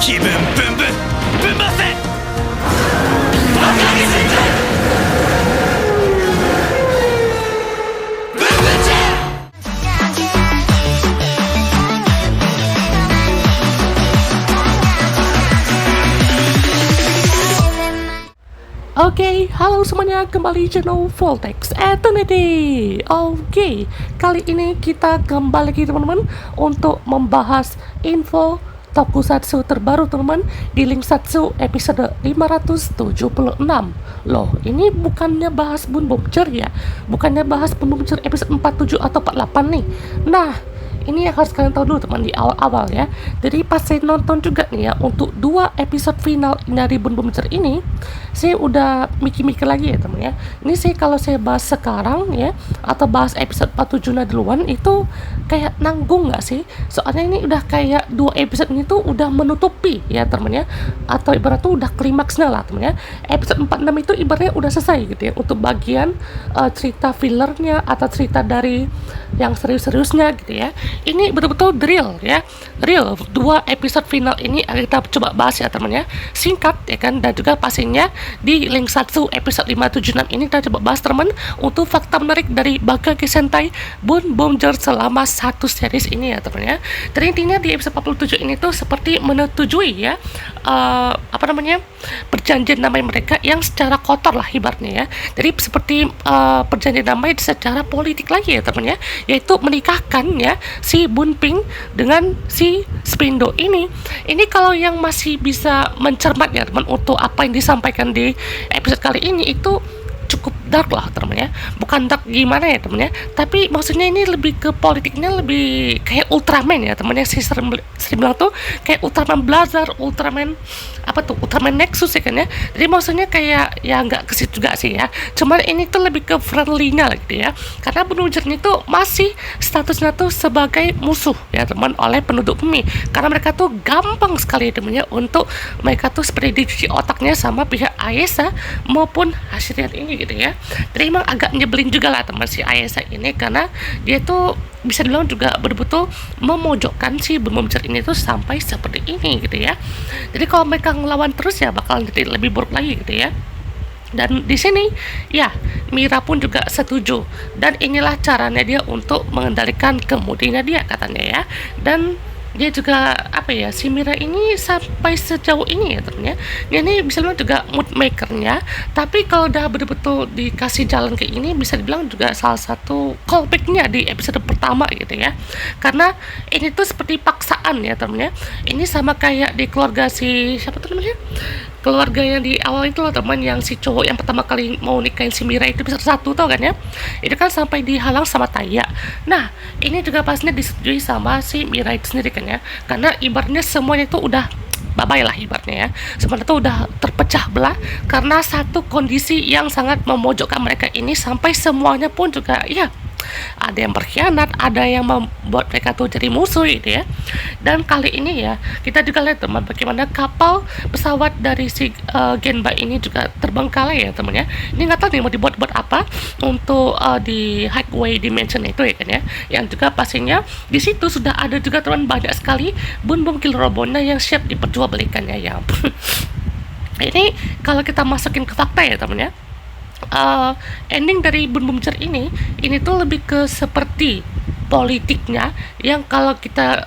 気分ブンブンぶん回せバカにせんかいブンブンチェ Oke, halo semuanya, kembali channel Voltex Eternity. Oke, kali ini kita kembali lagi teman-teman untuk membahas info tokusatsu terbaru teman-teman di Link Satsu episode 576. Loh, ini bukannya bahas Bun Bumcer ya? Bukannya bahas Bun Bumcer episode 47 atau 48 nih? Nah, ini yang harus kalian tahu dulu teman di awal-awal ya. Jadi pas saya nonton juga nih ya, untuk 2 episode final dari Bun Bumcer ini, saya udah mikir-mikir lagi ya teman ya. Ini saya kalau saya bahas sekarang ya, atau bahas episode 47 duluan, itu kayak nanggung nggak sih? Soalnya ini udah kayak 2 episode ini tuh udah menutupi ya teman ya, atau ibarat tuh udah klimaksnya lah teman ya. Episode 46 itu ibaratnya udah selesai gitu ya, untuk bagian cerita fillernya atau cerita dari yang serius-seriusnya gitu ya. Ini betul-betul real ya, real 2 episode final ini kita coba bahas ya teman ya, singkat ya kan, dan juga pastinya di Link Satsu episode 576 ini kita coba bahas teman untuk fakta menarik dari Bakage Sentai Bun Bumcer selama satu series ini ya teman ya. Dan intinya di episode 47 ini tuh seperti menyetujui ya perjanjian damai mereka yang secara kotor lah ibaratnya ya. Jadi seperti perjanjian damai secara politik lagi ya teman ya, yaitu menikahkan ya si Bunping dengan si Spindo ini. Ini kalau yang masih bisa mencermat ya teman untuk apa yang disampaikan di episode kali ini, itu cukup dark lah teman ya. Bukan dark gimana ya teman ya, tapi maksudnya ini lebih ke politiknya, lebih kayak Ultraman ya teman ya. Sering bilang tuh kayak Ultraman Blazar, Ultraman Ultraman Nexus ya kan ya. Jadi maksudnya kayak ya nggak ke situ juga sih ya, cuman ini tuh lebih ke friendly-nya gitu ya, karena Bun-Bumcer itu masih statusnya tuh sebagai musuh ya teman oleh penduduk bumi, karena mereka tuh gampang sekali temennya untuk mereka tuh seperti dicuci otaknya sama pihak Ayesa maupun Hashiryan ini gitu ya. Jadi emang agak nyebelin juga lah teman si Ayesa ini, karena dia tuh bisa dibilang juga betul-betul memojokkan si Bun Bumcer ini tuh sampai seperti ini gitu ya. Jadi kalau mereka ngelawan terus ya bakal jadi lebih buruk lagi gitu ya. Dan di sini ya Mira pun juga setuju, dan inilah caranya dia untuk mengendalikan kemudinya dia katanya ya. Dan dia juga si Mira ini sampai sejauh ini ya ternyata dia ini bisa dibilang juga mood makernya, tapi kalau udah betul-betul dikasih jalan kayak ini bisa dibilang juga salah satu callbacknya di episode pertama gitu ya, karena ini tuh seperti paksaan ya temennya. Ini sama kayak di keluarga si siapa tuh namanya, keluarga yang di awal itu loh teman, yang si cowok yang pertama kali mau nikahin si Mira itu episode 1 tau kan ya, itu kan sampai dihalang sama Taya. Nah ini juga pastinya disetujui sama si Mira itu sendiri kan ya, karena ibaratnya semuanya itu udah bye-bye lah ibaratnya ya, sebenarnya tuh udah terpecah belah karena satu kondisi yang sangat memojokkan mereka ini, sampai semuanya pun juga ya ada yang berkhianat, ada yang membuat mereka tuh jadi musuh gitu ya. Dan kali ini ya kita juga lihat teman bagaimana kapal pesawat dari si Genba ini juga terbengkalai ya teman ya. Ini nggak tahu nih mau dibuat apa untuk di Highway Dimension itu ya kan ya, yang juga pastinya di situ sudah ada juga teman banyak sekali Bun Killer Robotnya yang siap diperjualbelikannya ya. Ini kalau kita masukin ke fakta ya teman ya, ending dari Bun Bumcer ini tuh lebih ke seperti politiknya yang kalau kita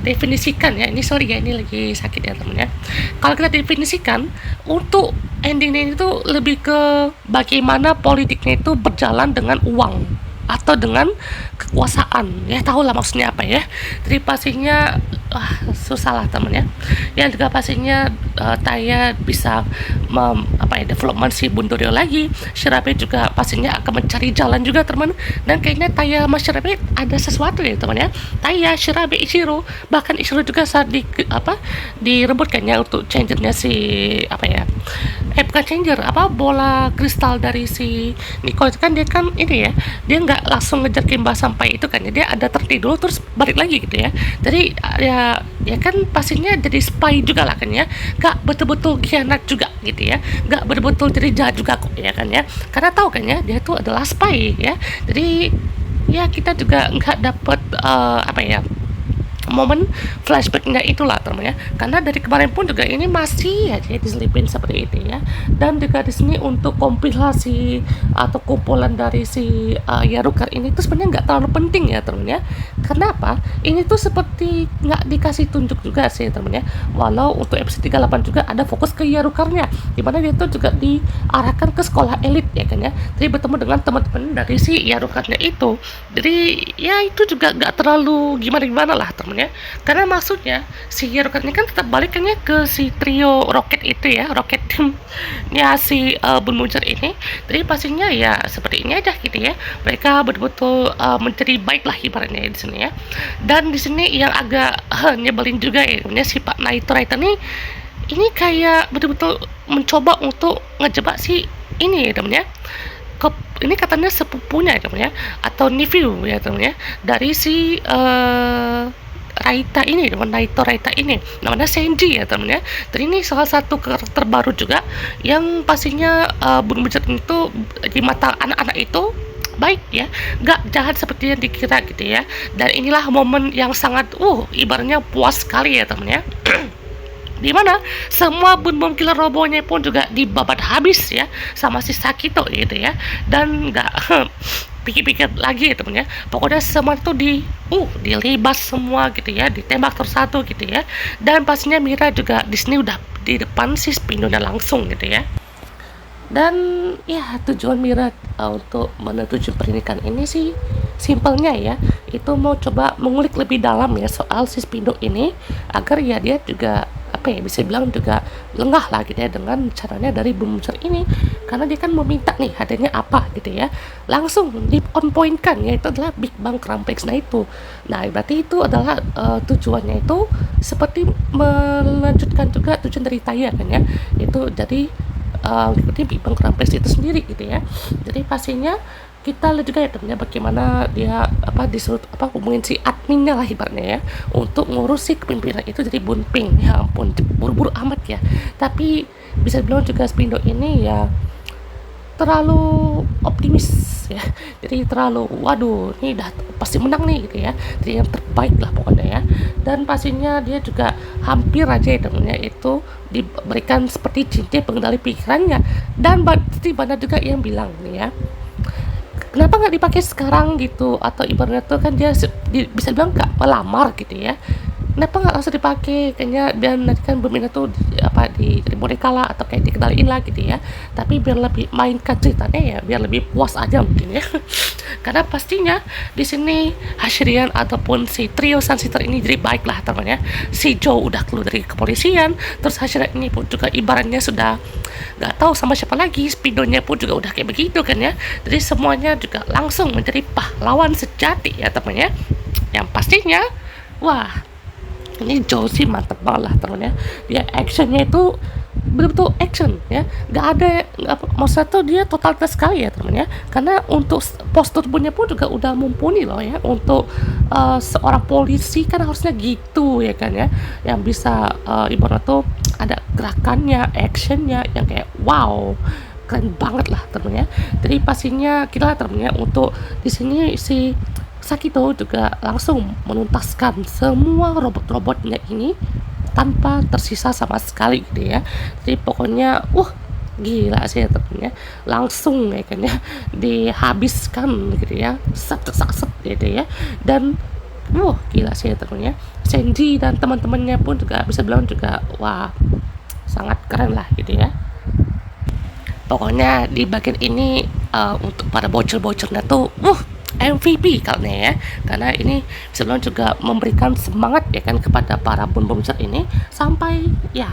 definisikan ya, ini sorry ya ini lagi sakit ya temen ya, kalau kita definisikan untuk endingnya itu lebih ke bagaimana politiknya itu berjalan dengan uang atau dengan kekuasaan ya, tahu lah maksudnya apa ya. Jadi pastinya susah lah temen ya. Yang juga pastinya Taya bisa development si Bundorio lagi. Shirabe juga pastinya akan mencari jalan juga teman, dan kayaknya Taya sama Shirabe ada sesuatu ya teman ya. Taya, Shirabe, Ichiro, bahkan Ichiro juga saat direbut kayaknya untuk changernya si bukan changer, bola kristal dari si Nico itu kan, dia kan ini ya, dia nggak langsung ngejar Kimba sampai itu kan ya, dia ada tertidur terus balik lagi gitu ya. Jadi ya kan pastinya jadi spy juga lah kan ya, nggak betul-betul khianat juga gitu ya, nggak betul-betul jadi jahat juga kok ya kan ya, karena tahu kan ya dia tuh adalah spy ya. Jadi ya kita juga nggak dapet momen flashbacknya itulah teman ya, karena dari kemarin pun juga ini masih aja diselipin seperti itu ya. Dan juga di sini untuk kompilasi atau kumpulan dari si Yarukar ini tuh sebenarnya nggak terlalu penting ya teman ya. Kenapa? Ini tuh seperti nggak dikasih tunjuk juga sih teman ya, walau untuk episode 38 juga ada fokus ke Yarukarnya, dimana dia tuh juga diarahkan ke sekolah elit ya kan ya, jadi bertemu dengan teman-teman dari si Yarukarnya itu. Jadi ya itu juga nggak terlalu gimana-gimana lah temen ya, karena maksudnya si Yarukat ini kan tetap balikannya ke si trio Rocket itu ya, Rocket timnya si Bunmuncul ini. Jadi pastinya ya seperti ini aja gitu ya, mereka betul-betul menjadi baik lah ibaratnya di sini ya. Dan di sini yang agak nyebelin juga ya si Pak Naito Raita ini kayak betul-betul mencoba untuk ngejebak si ini ya temen ya. Ini katanya sepupunya ya teman ya, atau nephew ya teman ya, dari si Raita ini, Naito Raita ini, namanya Senji ya teman ya. Dan ini salah satu karakter baru juga yang pastinya Bunmuncul itu di mata anak-anak itu baik ya, nggak jahat seperti yang dikira gitu ya. Dan inilah momen yang sangat ibaratnya puas sekali ya teman ya. Di mana semua bom killer robonya pun juga dibabat habis ya sama si Sakito gitu ya, dan nggak pikir-pikir lagi ya temen ya, pokoknya semua itu dilibas semua gitu ya, ditembak satu gitu ya. Dan pastinya Mira juga di sini udah di depan si Spinonya langsung gitu ya. Dan ya tujuan Mira untuk menuju pernikahan ini sih simpelnya ya, itu mau coba mengulik lebih dalam ya soal si Spindo ini, agar ya dia juga bisa bilang juga lengah lah gitu ya dengan caranya dari Bunmuncul ini, karena dia kan meminta nih adanya apa gitu ya, langsung di on point kan ya, itu adalah Big Bang Complex. Nah itu, berarti itu adalah tujuannya itu seperti melanjutkan juga tujuan dari Taya kan ya, itu jadi mengikuti Big Bang Complex itu sendiri gitu ya. Jadi pastinya kita lihat juga ya temennya bagaimana dia disuruh hubungin si adminnya lah ibaratnya ya, untuk ngurus si kepimpinan itu jadi Bunping. Ya ampun, buru-buru amat ya. Tapi bisa dibilang juga Spindo ini ya terlalu optimis ya, jadi terlalu waduh ini udah pasti menang nih gitu ya, jadi yang terbaik lah pokoknya ya. Dan pastinya dia juga hampir aja ya temennya itu diberikan seperti cincin pengendali pikirannya. Dan pasti banyak juga yang bilang nih ya, kenapa nggak dipakai sekarang gitu, atau ibaratnya tuh kan dia bisa bilang nggak melamar gitu ya, kenapa nggak langsung dipakai kayaknya, biar nanti kan berminat tuh di boneka lah atau kayak dikenalin lah gitu ya, tapi biar lebih mainkan ceritanya ya, biar lebih puas aja mungkin ya. Karena pastinya di sini Hashirian ataupun si trio Sunsister ini jadi baik lah temannya, si Joe udah keluar dari kepolisian, terus Hashirian ini pun juga ibaratnya sudah nggak tahu sama siapa lagi, Spindonya pun juga udah kayak begitu kan ya, jadi semuanya juga langsung menjadi pahlawan sejati ya temannya. Yang pastinya wah ini Joe sih mantep banget lah temennya, dia actionnya itu betul-betul action ya, nggak ada maksudnya tuh dia totalitas sekali ya temennya, karena untuk postur punya pun juga udah mumpuni loh ya, untuk seorang polisi kan harusnya gitu ya kan ya, yang bisa ibarat tuh ada gerakannya, actionnya yang kayak wow, keren banget lah temennya. Jadi pastinya kita temennya untuk di sini si Sakito juga langsung menuntaskan semua robot-robotnya ini tanpa tersisa sama sekali gitu ya. Jadi pokoknya gila sih ya temennya, langsung ya kan ya dihabiskan gitu ya, set gitu ya. Dan gila sih ya temennya, Senji dan teman-temannya pun juga bisa bilang juga wah sangat keren lah gitu ya. Pokoknya di bagian ini untuk para bocil-bocilnya tuh MVP kalian ya, karena ini sebelum juga memberikan semangat ya kan kepada para Bunmuncul ini sampai ya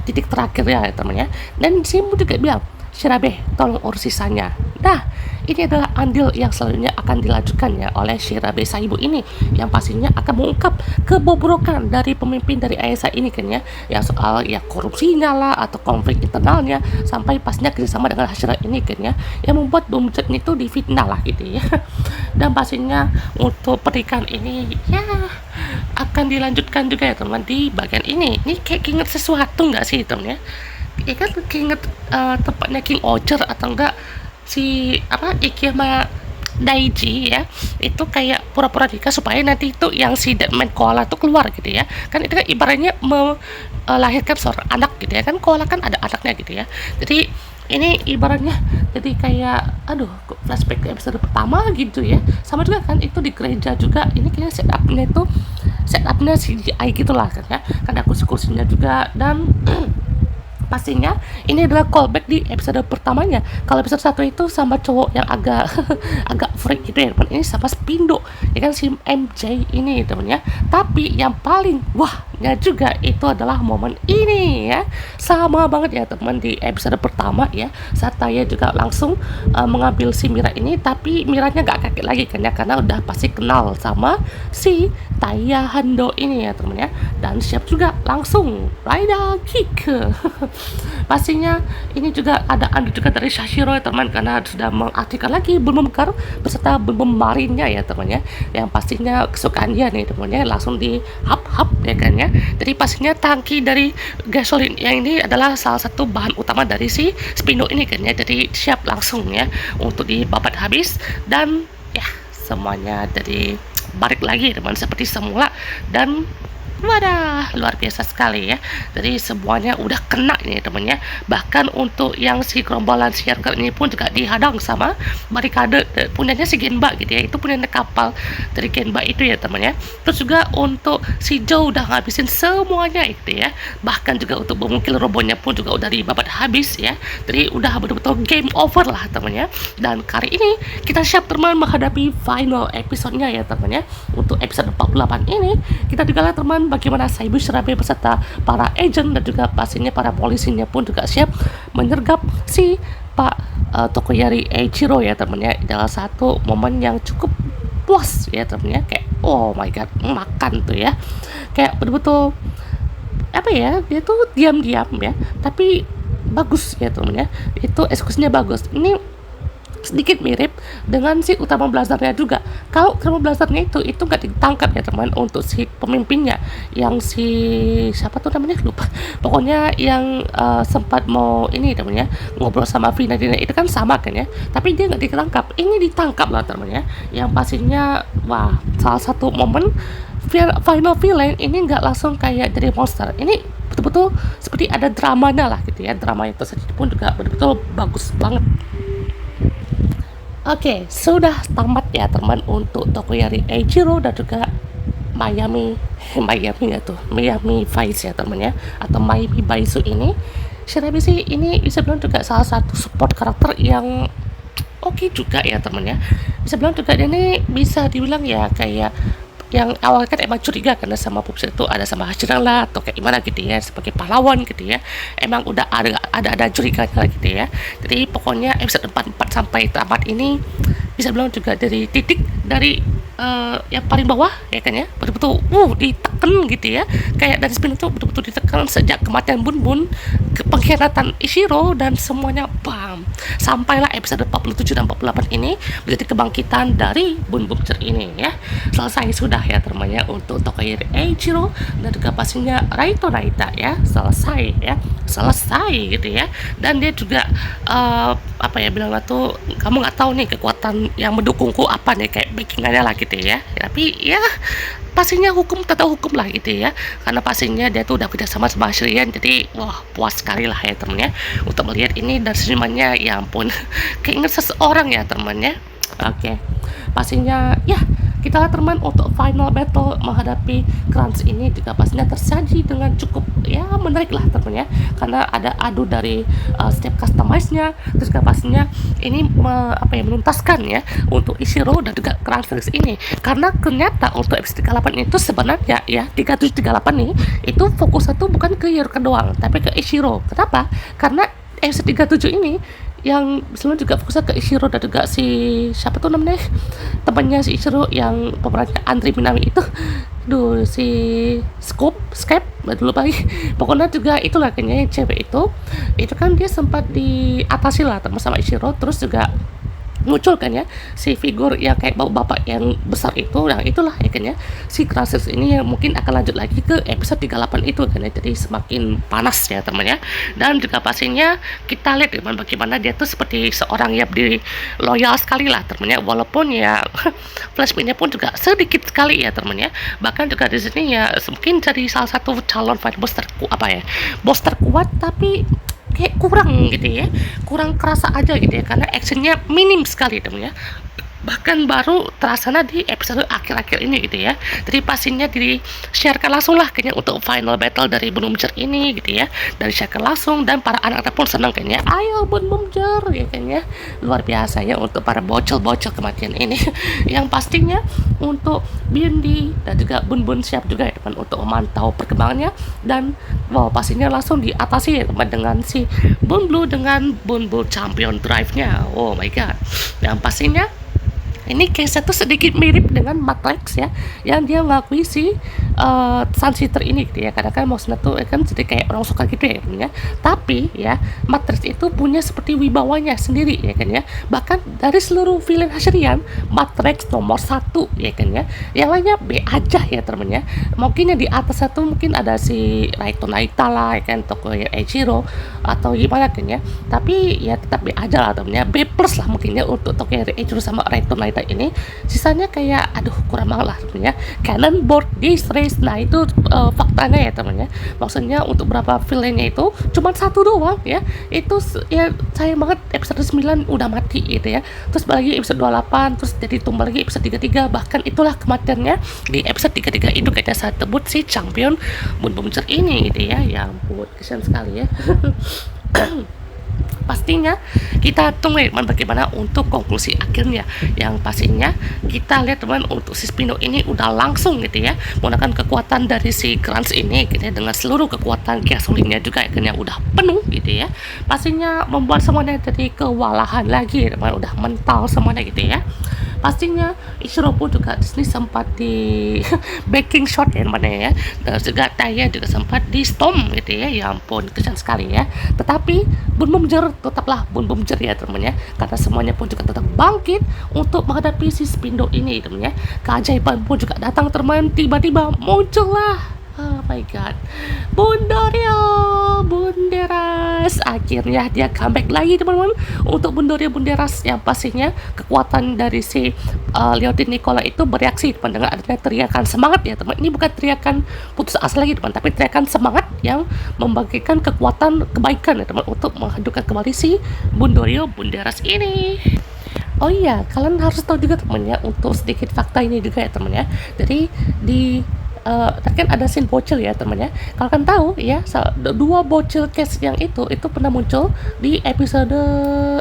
titik terakhir ya teman ya. Dan Shimu juga bilang, Shirabe tolong urus sisanya. Nah ini adalah andil yang selanjutnya akan dilanjutkan ya oleh Shirabe Saibu ini, yang pastinya akan mengungkap kebobrokan dari pemimpin dari Ayasa ini kan ya, yang soal ya korupsinya lah atau konflik internalnya, sampai pastinya kerjasama dengan Hashira ini kan ya, yang membuat Bunmuncul itu difitnah lah gitu ya. Dan pastinya untuk pernikahan ini ya akan dilanjutkan juga ya teman di bagian ini. Ini kayak inget sesuatu nggak sih teman ya? Ya kan inget tempatnya King Ocher atau enggak si Iki sama Daiji ya, itu kayak pura-pura nikah supaya nanti itu yang si Deadman Koala tuh keluar gitu ya. Kan itu kan ibaratnya melahirkan seorang anak gitu ya. Kan koala kan ada anaknya gitu ya. Jadi ini ibaratnya jadi kayak aduh kok flashback ke episode pertama gitu ya. Sama juga kan itu di gereja juga. Ini kayaknya setupnya CGI gitulah kan ya. Kan ada kursi-kursinya juga dan pastinya ini adalah callback di episode pertamanya. Kalau episode 1 itu sama cowok yang agak agak freak gitu ya teman, ini sama Spindo ya kan, si MJ ini temennya. Tapi yang paling wahnya juga itu adalah momen ini ya, sama banget ya teman di episode pertama ya, saat Taya juga langsung mengambil si Mira ini, tapi Miranya gak kaget lagi kan ya, karena udah pasti kenal sama si Taya Hando ini ya temen ya, dan siap juga langsung Raida Kick. Pastinya ini juga ada anu juga dari Shashiro ya teman, karena sudah mengaktifkan lagi bom mekar beserta bom marinnya ya teman ya, yang pastinya kesukaan dia nih teman ya, langsung di hap ya kan ya. Jadi pastinya tangki dari gasolin yang ini adalah salah satu bahan utama dari si Spindo ini kan ya, jadi siap langsung ya untuk dibabat habis dan ya semuanya jadi balik lagi teman seperti semula. Dan wadah, luar biasa sekali ya. Jadi semuanya udah kena ini temennya. Bahkan untuk yang si gerombolan Sierker ini pun juga dihadang sama barikade punyanya si Genba gitu ya. Itu punya kapal dari Genba itu ya temennya. Terus juga untuk si Joe udah ngabisin semuanya itu ya. Bahkan juga untuk pemukil robonya pun juga udah dibabat habis ya. Jadi udah betul-betul game over lah temennya. Dan kali ini kita siap teman menghadapi final episode-nya ya temennya. Untuk episode 48 ini kita juga lihat teman bagaimana Saibu Shirabe beserta para agent dan juga pastinya para polisinya pun juga siap menyergap si Pak Tokoyari Eiichiro ya temennya. Adalah satu momen yang cukup puas ya temennya, kayak oh my god, makan tuh ya, kayak betul-betul apa ya, dia tuh diam-diam ya tapi bagus ya temennya, itu eksekusinya bagus. Ini sedikit mirip dengan si utama blazernya juga. Kalau utama blazernya itu nggak ditangkap ya teman, untuk si pemimpinnya yang si siapa tuh namanya lupa, pokoknya yang sempat mau ini temennya ngobrol sama Vina Dina itu kan sama kan ya, tapi dia nggak ditangkap. Ini ditangkap lah temennya, yang pastinya wah salah satu momen final villain ini nggak langsung kayak dari monster, ini betul-betul seperti ada dramanya lah gitu ya. Drama itu sendiri pun juga betul-betul bagus banget. Oke, sudah tamat ya teman untuk Tokoyari Eiichiro dan juga Miami Vice ya teman ya, atau Miami Baisu ini. Shirabe sih ini bisa bilang juga salah satu support karakter yang oke juga ya teman ya. Bisa bilang juga dia ini bisa dibilang ya kayak yang awalnya kan emang curiga karena sama Pupsi itu ada sama Hashirang lah atau kayak gimana gitu ya, sebagai pahlawan gitu ya, emang udah ada curiganya gitu ya. Jadi pokoknya episode 44 sampai tamat ini bisa bilang juga dari titik dari yang paling bawah ya kan ya, betul-betul ditekan gitu ya, kayak dari Spin itu betul-betul ditekan sejak kematian Bun Bun, ke pengkhianatan Ishiro dan semuanya bam, sampailah episode 47 dan 48 ini menjadi kebangkitan dari Bun Bun ini ya. Selesai sudah ya temannya untuk Tokoyari Eiichiro dan juga pastinya Raito Raita ya, selesai gitu ya. Dan dia juga apa ya bilangnya tuh, kamu nggak tahu nih kekuatan yang mendukungku apa nih, kayak backingannya lah gitu ya. Tapi ya pastinya hukum tetap hukum lah gitu ya, karena pastinya dia tuh udah kerja sama Shirian. Jadi wah puas sekali lah ya temennya untuk melihat ini dan senyumannya, ya ampun keinget seseorang ya temennya. Oke, pastinya ya kita lihat teman untuk final battle menghadapi Crunch ini juga pastinya tersaji dengan cukup ya menarik lah teman ya, karena ada adu dari setiap customize-nya. Terus juga pastinya ini menuntaskan ya untuk Ishiro dan juga Crunch ini, karena ternyata untuk episode 38 itu sebenarnya ya 3738 nih itu fokusnya tuh bukan ke Yoruka doang tapi ke Ishiro. Kenapa? Karena episode 37 ini yang sebelumnya juga fokusnya ke Ishiro dan juga si siapa tuh namanya temannya si Ishiro yang pemerannya Andri Minami itu, si Scape dulu lagi, pokoknya juga itulah kayaknya yang cewek itu kan dia sempat diatasi lah teman sama Ishiro. Terus juga muncul kan ya si figur yang kayak bapak yang besar itu. Nah itulah ya kan ya si Crisis ini yang mungkin akan lanjut lagi ke episode 38 itu kan ya, jadi semakin panas ya teman ya. Dan juga pastinya kita lihat teman bagaimana dia tuh seperti seorang yang di loyal sekali lah teman ya, walaupun ya flashbacknya pun juga sedikit sekali ya teman ya. Bahkan juga di sini ya mungkin jadi salah satu calon fight boss bos terkuat, tapi kayak kurang gitu ya, kurang kerasa aja gitu ya, karena actionnya minim sekali temen ya. Bahkan baru terasana di episode akhir-akhir ini gitu ya. Jadi pastinya di-sharekan langsung lah kayaknya untuk final battle dari Bun Bumjer ini gitu ya, dan sharekan langsung, dan para anak-anak pun senang kayaknya, ayo Bun Bumjer ya kayaknya. Luar biasa ya untuk para bocil-bocil kematian ini yang pastinya untuk Bindi dan juga Bun Bun siap juga ya teman untuk memantau perkembangannya. Dan wow, pastinya langsung diatasi ya teman dengan si Bun Blue dengan Bun Blue Champion Drive-nya. Oh my god. Yang pastinya ini case-nya tuh sedikit mirip dengan Matrix ya, yang dia ngakui si Sunseeker ini gitu ya. Kadang kan maksudnya tuh kan jadi kayak orang suka gitu ya. Tapi ya Matrix itu punya seperti wibawanya sendiri ya kan ya. Bahkan dari seluruh villain Hashirian, Matrix nomor 1 ya kan ya. Yang lainnya B aja ya temen ya. Mungkin yang di atas satu mungkin ada si Raito Naita lah ya kan, toko Eiichiro atau gimana kan ya. Tapi ya tetap B aja lah temen ya. B plus lah mungkin ya untuk toko Eiichiro sama Raito Naita ini. Sisanya kayak aduh kurang banget lah temen ya. Cannonboard di race, nah itu faktanya ya temen ya. Maksudnya untuk berapa villainnya itu cuma satu doang ya. Itu ya sayang banget episode 9 udah mati gitu ya. Terus balik episode 28, terus jadi tumbal lagi episode 33. Bahkan itulah kematiannya di episode 33 itu kayaknya saya tebut si champion Bun Bumjer ini gitu ya. Ya ampun, kesian sekali ya. Pastinya kita tunggu teman bagaimana untuk konklusi akhirnya. Yang pastinya kita lihat teman untuk si Spino ini udah langsung gitu ya menggunakan kekuatan dari si Grants ini gitu ya, dengan seluruh kekuatan gasolinnya juga yang udah penuh gitu ya. Pastinya membuat semuanya jadi kewalahan lagi teman, udah mental semuanya gitu ya. Pastinya Ichiro pun juga di sini sempat di backing shot ya teman ya, dan juga Taya juga sempat di storm gitu ya. Ya ampun, kesian sekali ya. Tetapi Bun Bumjer tetaplah Bun Bumjer ya teman ya, karena semuanya pun juga tetap bangkit untuk menghadapi si Spindo ini teman ya. Keajaiban pun juga datang teman, tiba-tiba muncullah, oh my god, Bundorio Bunderas. Akhirnya dia comeback lagi teman-teman untuk Bundorio Bunderas, yang pastinya kekuatan dari si Leotin Nicola itu bereaksi teman dengan adanya teriakan semangat ya teman. Ini bukan teriakan putus asa lagi teman, tapi teriakan semangat yang membagikan kekuatan kebaikan ya teman untuk menghidupkan kembali si Bundorio Bunderas ini. Oh iya, kalian harus tahu juga teman ya, untuk sedikit fakta ini juga ya teman ya. Jadi di tadi kan ada scene bocil ya teman ya. Kalau kan tahu ya, dua bocil case yang itu pernah muncul di episode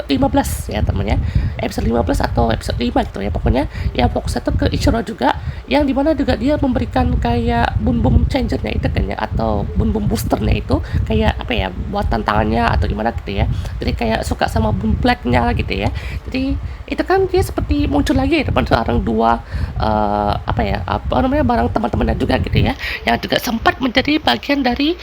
15 ya teman ya. Episode 15 atau episode 5 gitu ya pokoknya. Yang fokusnya tuh ke Ichiro juga, yang dimana juga dia memberikan kayak bun bum changernya itu kan ya, atau bun bum boosternya itu kayak apa ya, buat tantangannya atau gimana gitu ya. Jadi kayak suka sama bun blacknya gitu ya. Jadi itu kan dia seperti muncul lagi ya teman, sekarang dua apa namanya, barang teman-temannya juga gitu ya, yang juga sempat menjadi bagian dari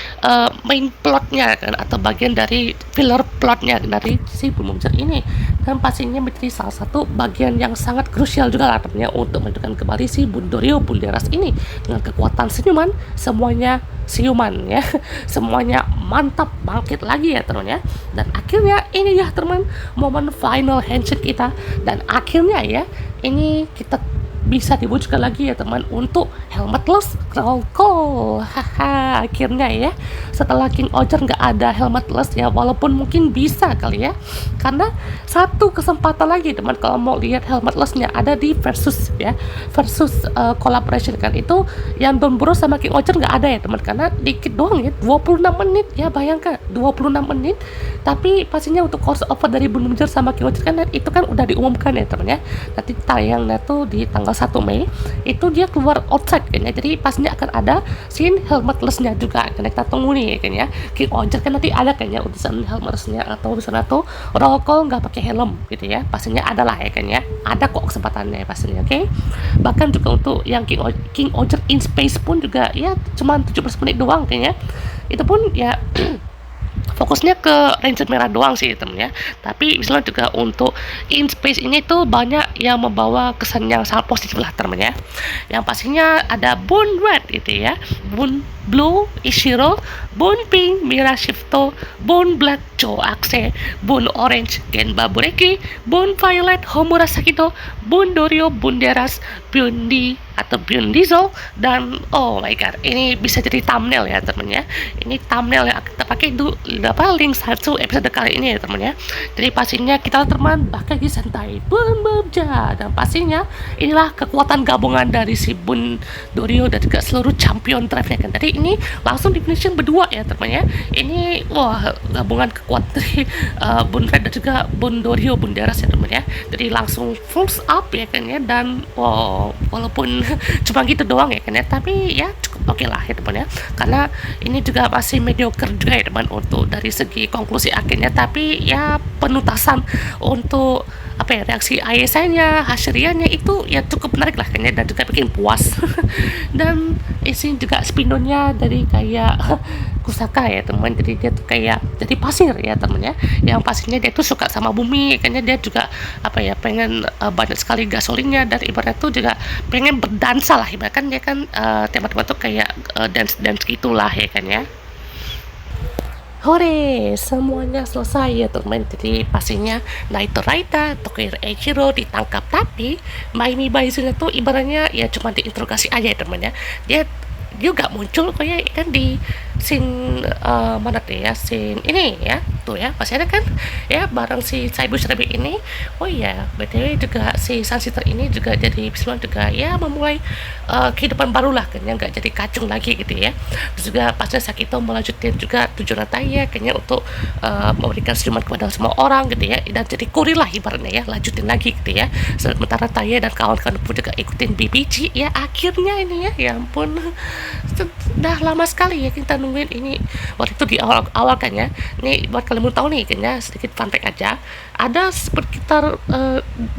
main plotnya kan, atau bagian dari filler plotnya dari si Bun Bumjer ini. Dan pastinya menjadi salah satu bagian yang sangat krusial juga lah temannya untuk menunjukkan kembali si Bundorio Bunderas ini dengan kekuatan senyuman, semuanya siuman ya, semuanya mantap, bangkit lagi ya teman ya. Dan akhirnya ini ya teman, momen final handshake kita, dan akhirnya ya ini kita bisa diwujudkan lagi ya teman untuk helmetless roll call. Haha, akhirnya ya setelah King Oger nggak ada helmetless ya, walaupun mungkin bisa kali ya, karena satu kesempatan lagi teman kalau mau lihat helmetlessnya ada di versus ya, versus collaboration kan, itu yang Don Bros sama King Oger nggak ada ya teman, karena dikit doang ya, 26 menit ya, bayangkan 26 menit. Tapi pastinya untuk crossover dari Bun Bumjer sama King Oger kan itu kan udah diumumkan ya teman ya, nanti tayangnya tuh di tanggal 1 Mei itu dia keluar outside kan ya, jadi pastinya akan ada scene helmetlessnya juga kan, kita tunggu nih kan ya. King Oger kan nanti ada kan ya utusan helmetlessnya, atau misalnya tuh roll call nggak pakai helm gitu ya, pastinya ada lah ya kan ya, ada kok kesempatannya pastinya. Oke. Bahkan juga untuk yang King Oger in Space pun juga ya cuma 17 menit doang kayaknya, itu pun ya fokusnya ke Ranger merah doang sih temennya, tapi misalnya juga untuk In Space ini tuh banyak yang membawa kesan yang sangat positif lah temennya. Yang pastinya ada Bone Red gitu ya, Bone Blue Ishiro, Bone Pink Mira Shifto, Bone Black Joe Axe, Bone Orange Genba Bureki, Bone Violet Homura Sakito, Bone Dorio Bunderas Biondi atau Biondizo, dan oh my god, ini bisa jadi thumbnail ya temennya. Ini thumbnail yang kita pakai itu link satu episode kali ini ya temennya. Jadi pastinya kita teman bakal di santai berbeda, dan pastinya inilah kekuatan gabungan dari si Bun Dorio dan juga seluruh champion drive-nya kan. Tadi ini langsung di finishing berdua ya temennya. Ini wah gabungan kekuatan dari Bun Red dan juga Bun Dorio Bunderas ya temennya. Jadi langsung full up ya kan ya, dan wow, walaupun cuma gitu doang ya kan ya, tapi ya cukup oke lah ya teman ya, karena ini juga masih mediocre juga ya teman untuk dari segi konklusi akhirnya, tapi ya penutasan untuk apa ya, reaksi ASN-nya, Hashiriannya itu ya cukup menarik lah kayaknya, dan juga bikin puas. Dan isi juga spinonnya dari kayak Kusaka ya teman, jadi dia tuh kayak jadi pasir ya teman ya, yang pastinya dia tuh suka sama bumi, kayaknya dia juga apa ya, pengen banyak sekali gasolinnya, dan ibaratnya tuh juga pengen berdansa lah, ibarat kan dia kan tema-tema tuh kayak dance gitulah ya kan ya. Hore, semuanya selesai ya teman. Jadi pastinya Naito Raita, Tokiro Eiichiro ditangkap, tapi Maimi Baizuna tuh ibaratnya ya cuma diinterogasi aja ya teman ya. Dia juga muncul kayak kan di scene mana tuh ya, scene ini ya tuh ya, masih ada kan ya bareng si Saibu Shirabe ini. Oh iya, btw juga si Sun Sister ini juga jadi Bismillah juga ya memulai kehidupan baru lah kan, nggak jadi kacung lagi gitu ya. Terus juga pasnya Sakito melanjutin juga tujuan Taya kayaknya untuk memberikan senyuman kepada semua orang gitu ya, dan jadi kurir lah ibaratnya ya, lanjutin lagi gitu ya. Sementara Taya dan kawan-kawan pun juga ikutin BBG ya, akhirnya ini ya ampun, sudah lama sekali ya kita nungguin ini. Waktu itu di awal kan ya, ini buat kalian mau tahu nih kayaknya sedikit fun fact aja, ada sekitar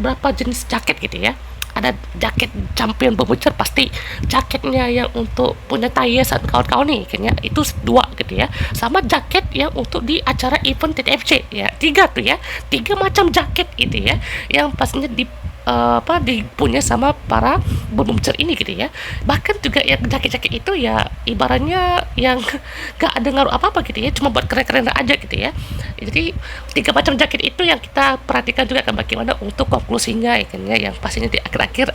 berapa jenis jaket gitu ya. Ada jaket champion pembucar, pasti jaketnya yang untuk punya Taya saat kawan-kawan nih kayaknya itu 2 gitu ya, sama jaket yang untuk di acara event TTFC ya, 3 tuh ya, 3 macam jaket itu ya, yang pastinya dipunya sama para pembucar ini gitu ya. Bahkan juga ya jaket-jaket itu ya ibaratnya yang gak ada ngaruh apa-apa gitu ya, cuma buat keren-keren aja gitu ya. Jadi 3 macam jaket itu yang kita perhatikan juga kan bagaimana untuk konklusinya ya kan ya, yang pastinya di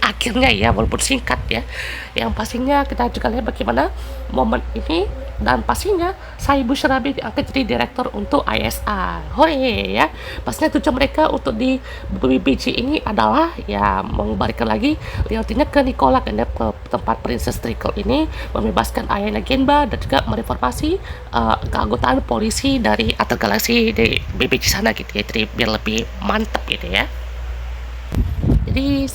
akhirnya ya, walaupun singkat ya, yang pastinya kita juga lihat bagaimana momen ini, dan pastinya Saibu Shirabe diangkat jadi direktur untuk ISR. Hore ya, pastinya tujuan mereka untuk di BBG ini adalah ya mengembalikan lagi royaltinya ke Nicola kan ya, ke tempat Princess Trickle ini, membebaskan ayahnya Genba, dan juga mereformasi keanggotaan polisi dari Atal Galaxy di BBG sana gitu ya, jadi biar lebih mantap gitu ya. Jadi